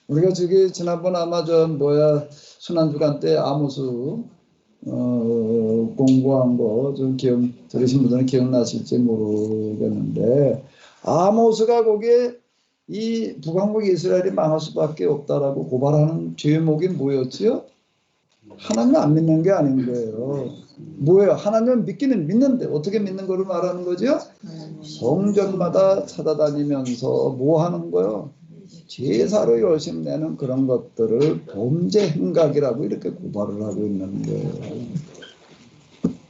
우리가 지난번 아마 순환주간 때 아모스 공부한 거 좀 들으신 분들은 기억나실지 모르겠는데 아모스가 거기에 이 북왕국 이스라엘이 망할 수밖에 없다라고 고발하는 제목이 뭐였지요? 하나님 안 믿는 게 아닌 거예요. 뭐예요? 하나님은 믿기는 믿는데 어떻게 믿는 거를 말하는 거죠? 성전마다 찾아다니면서 뭐 하는 거예요? 제사로 열심 내는 그런 것들을 범죄 행각이라고 이렇게 고발을 하고 있는 거예요.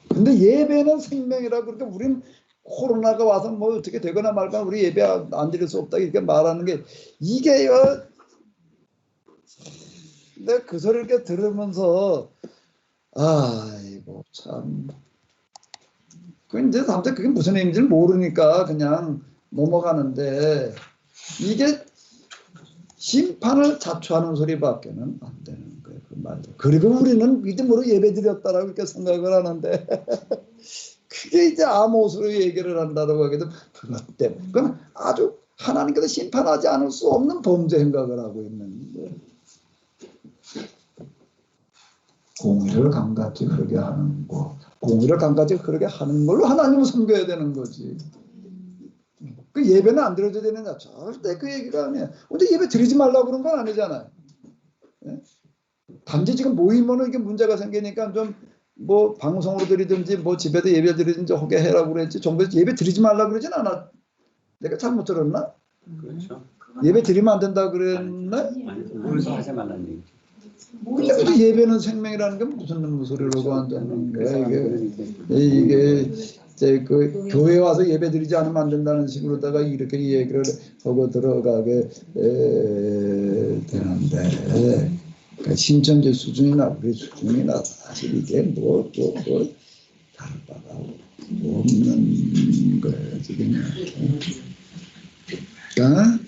근데 예배는 생명이라고 그러니까 우린 코로나가 와서 뭐 어떻게 되거나 말거나 우리 예배 안 드릴 수 없다 이렇게 말하는 게 이게요. 근데 그 소리를 이렇게 들으면서 아이고 참 그 이제 사람들 그게 무슨 의미인지 모르니까 그냥 넘어가는데 이게 심판을 자초하는 소리밖에는 안 되는 거예요. 그 말도. 그리고 우리는 믿음으로 예배드렸다라고 이렇게 생각을 하는데 그게 이제 아모스로 얘기를 한다고 하게 되면 그것 때문에 그건 아주 하나님께서 심판하지 않을 수 없는 범죄 행각을 하고 있는 거예요. 공의를 감같이 그렇게 하는 거, 공의를 감같이 그렇게 하는 걸로 하나님을 섬겨야 되는 거지. 그 예배는 안 드려도 되느냐? 절대 그 얘기가 아니야. 근데 예배 드리지 말라고 그런 건 아니잖아요. 예? 단지 지금 모이면은 이게 문제가 생기니까 좀 뭐 방송으로 드리든지 뭐 집에도 예배 드리든지 하게 해라고 그랬지. 정부에서 예배 드리지 말라고 그러진 않아. 내가 잘못 들었나? 그렇죠. 예배 드리면 안 된다 그랬나? 아니, 그래서 하지 말라는 얘기죠. 근데 그 예배는 생명이라는 게 무슨 소리라고 한다는 거야. 이게 이제 그 교회 와서 예배 드리지 않으면 안 된다는 식으로다가 이렇게 얘기를 하고 들어가게 되는데, 그러니까 신천지 수준이나 우리 수준이나 사실 이게 뭐 다를 바가 없는 거예요 지금. 그러니까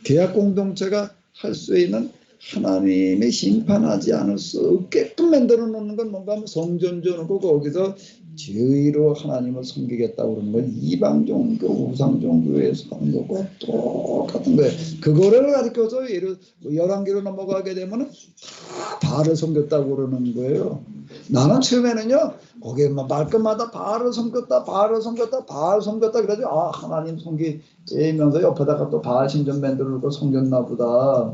계약 공동체가 할 수 있는 하나님의 심판하지 않을 수 없게끔 만들어 놓는 건 뭔가 하면 성전 줘놓고 거기서 죄의로 하나님을 섬기겠다고 그러는 건 이방 종교, 우상 종교에서 하는 것과 똑같은 거예요. 그거를 가르쳐서 예를 열왕기로 넘어가게 되면 다 바알을 섬겼다고 그러는 거예요. 나는 처음에는요 거기에 말끝마다 바알을 섬겼다 그래가지고 아 하나님 섬기면서 옆에다가 또 바알 신전 만들어 놓고 섬겼나 보다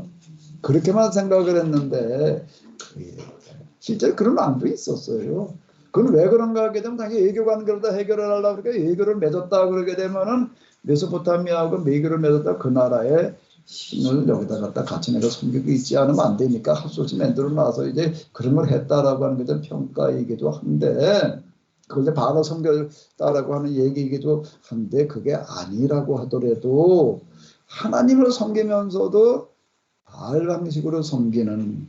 그렇게만 생각을 했는데 실제로 그런 안도 있었어요. 그건 왜 그런가 하게 되면 당연히 외교 관계로 다 해결을 하려고 그러니까 외교를 맺었다 그러게 되면은 메소포타미아하고 외교를 맺었다 그 나라의 신을 여기다 갖다 같이 내가 섬기고 있지 않으면 안 되니까 할 수 없이 만들어 놔서 이제 그런 걸 했다라고 하는 게 좀 평가이기도 한데 그걸 이제 바로 섬겼다라고 하는 얘기이기도 한데 그게 아니라고 하더라도 하나님을 섬기면서도 바알 방식으로 섬기는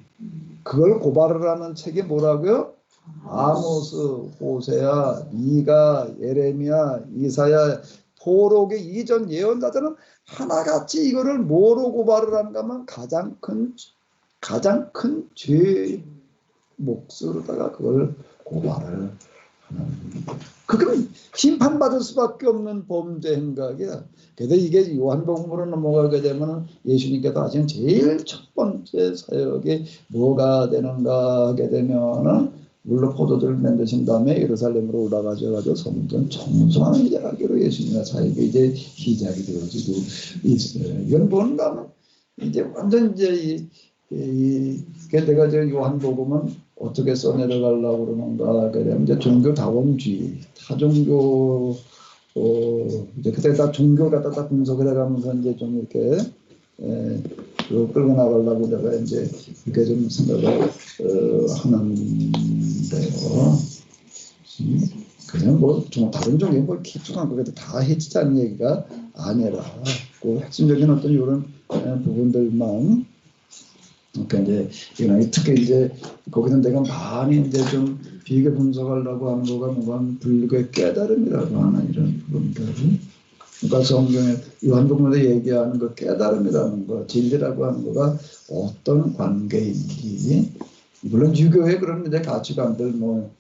그걸 고발을 하는 책이 뭐라고요? 아모스, 호세아, 미가, 예레미야, 이사야, 포록의 이전 예언자들은 하나같이 이거를 뭐로 고발을 하는가 하면 가장 큰 죄 몫으로다가 그걸 고발을 하는 그건 심판받을 수밖에 없는 범죄 행각이야. 그래서 이게 요한복음으로 넘어가게 되면 예수님께서 하신 제일 첫 번째 사역이 뭐가 되는가 하게 되면은 물론 포도주를 만드신 다음에 예루살렘으로 올라가셔가지고 성전 청소하는 이야기로 예수님의 사역이 이제 시작이 되어지고 있어요. 이건 뭔가 하면 이제 완전 이제 내가 이제 요한복음은 어떻게 써내려가려고 그러는가 그러면 이제 종교다원주의 타종교 이제 그때 다 종교를 갖다 분석을 해가면서 이제 좀 이렇게 끌고 나가려고 내가 이제 이렇게 좀 생각을 하는데요. 그냥 뭐 좀 다른 종교에 뭐 기특한 거에 다 해치자는 얘기가 아니라 그 핵심적인 어떤 이런 부분들만 그러니까 이제 이런 특히 이제 거기서 내가 많이 이제 좀 비교 분석하려고 하는 거가 뭔가 불교의 깨달음이라고 하는 이런 부분들. 그러니까 성경에 요한복음에 얘기하는 그 깨달음이라는 거, 진리라고 하는 거가 어떤 관계인지 물론 유교의 그런 이제 가치관들 뭐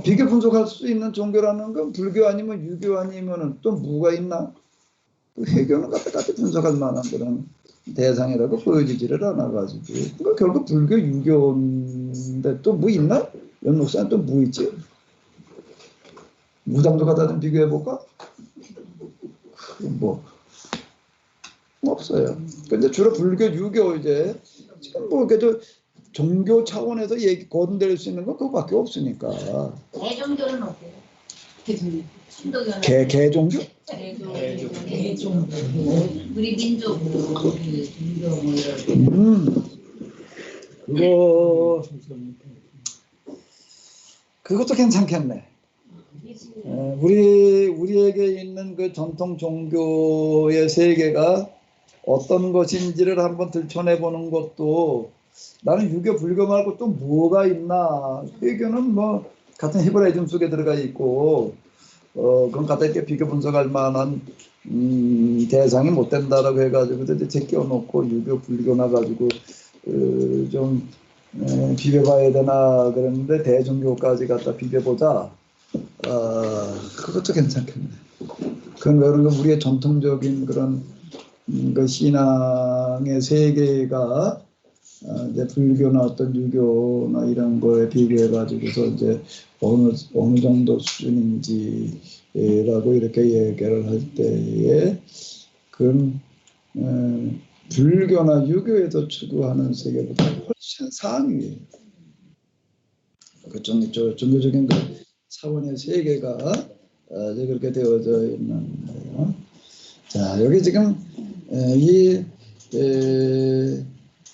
비교 분석할 수 있는 종교라는 건 불교 아니면 유교 아니면은 또 뭐가 있나? 회교는 같이 분석할 만한 그런 대상이라고 보여지지를 않아가지고 그러니까 결국 불교 유교인데 또 뭐 있나? 연목사는 또 뭐 있지? 무당도 갖다 좀 비교해볼까? 뭐 없어요. 근데 주로 불교, 유교 이제 지금 뭐 그래도 종교 차원에서 거론될 수 있는 건 그거밖에 없으니까. 대종교는 어때요? 신도교는 개종교? 대종교. 우리 민족 종교 그것도 괜찮겠네. 우리에게 있는 그 전통 종교의 세계가 어떤 것인지를 한번 들춰내보는 것도 나는 유교, 불교 말고 또 뭐가 있나. 회교는 뭐 같은 히브라이즘 속에 들어가 있고 그건 갖다 이렇게 비교 분석할 만한 대상이 못 된다라고 해가지고 이제 제껴놓고 유교, 불교 나가지고 좀 비벼봐야 되나 그랬는데 대종교까지 갖다 비벼보자. 그것도 괜찮겠네. 그건 왜 그런가 우리의 전통적인 그런 그 신앙의 세계가 이제 불교나 어떤 유교나 이런 거에 비교해 가지고서 이제 어느 정도 수준인지라고 이렇게 얘기를 할 때에 그건 불교나 유교에서 추구하는 세계보다 훨씬 상위예요. 그 종교적인 그 차원의 세계가 이제 그렇게 되어져 있는 거예요. 자, 여기 지금 이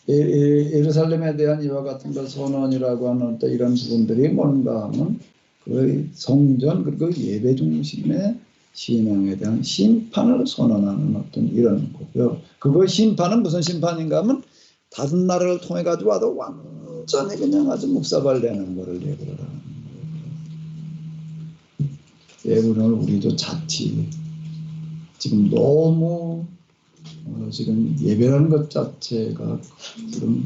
예루살렘에 대한 이와 같은 그 선언이라고 하는 또 이런 부분들이 뭔가 하면 그 성전 그리고 예배 중심의 신앙에 대한 심판을 선언하는 어떤 이런 거고요. 그거 심판은 무슨 심판인가 하면 다른 나라를 통해 가지고 와도 완전히 그냥 아주 묵사발되는 거를 얘기를 하는 거예요. 예물을 우리도 자칫 지금 너무 지금 예배라는 것 자체가 지금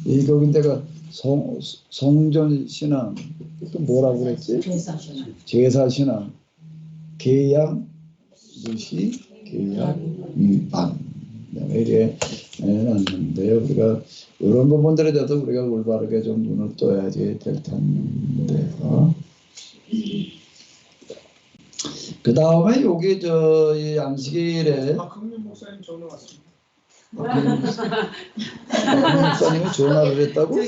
거긴데가 성전 신앙 또 뭐라고 그랬지? 제사 신앙, 계약 무시, 계약 위반 이렇게 해놨는데요. 우리가 이런 부분들에 대해서 우리가 올바르게 좀 눈을 떠야지 될 텐데요. 그 다음에 여기 이 안식일에 박흥민 목사님 전화 왔습니다. 목사님이 전화를 했다고? 왜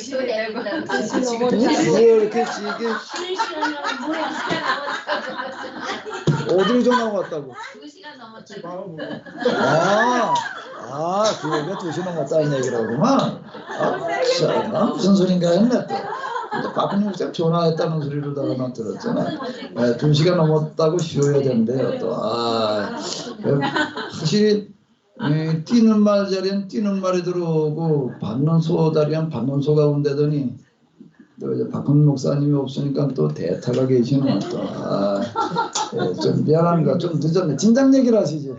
이렇게 시기 어디로 전화가 왔다고? 2시간 넘었죠. 그게 2시 넘었다는 얘기라구만. 무슨 소린가 했네 또. 근데 박근혜 목사님 전화했다는 소리로다가만 들었잖아. 2시간 넘었다고 쉬어야 된대요 또. 확실히 뛰는 말 자리엔 뛰는 말이 들어오고 받는 소 자리엔 받는 소가 온다더니 또 이제 박근혜 목사님이 없으니까 또 대타가 계시는 것 또. 좀 미안합니다. 좀 늦었네. 진작 얘기를 하시지.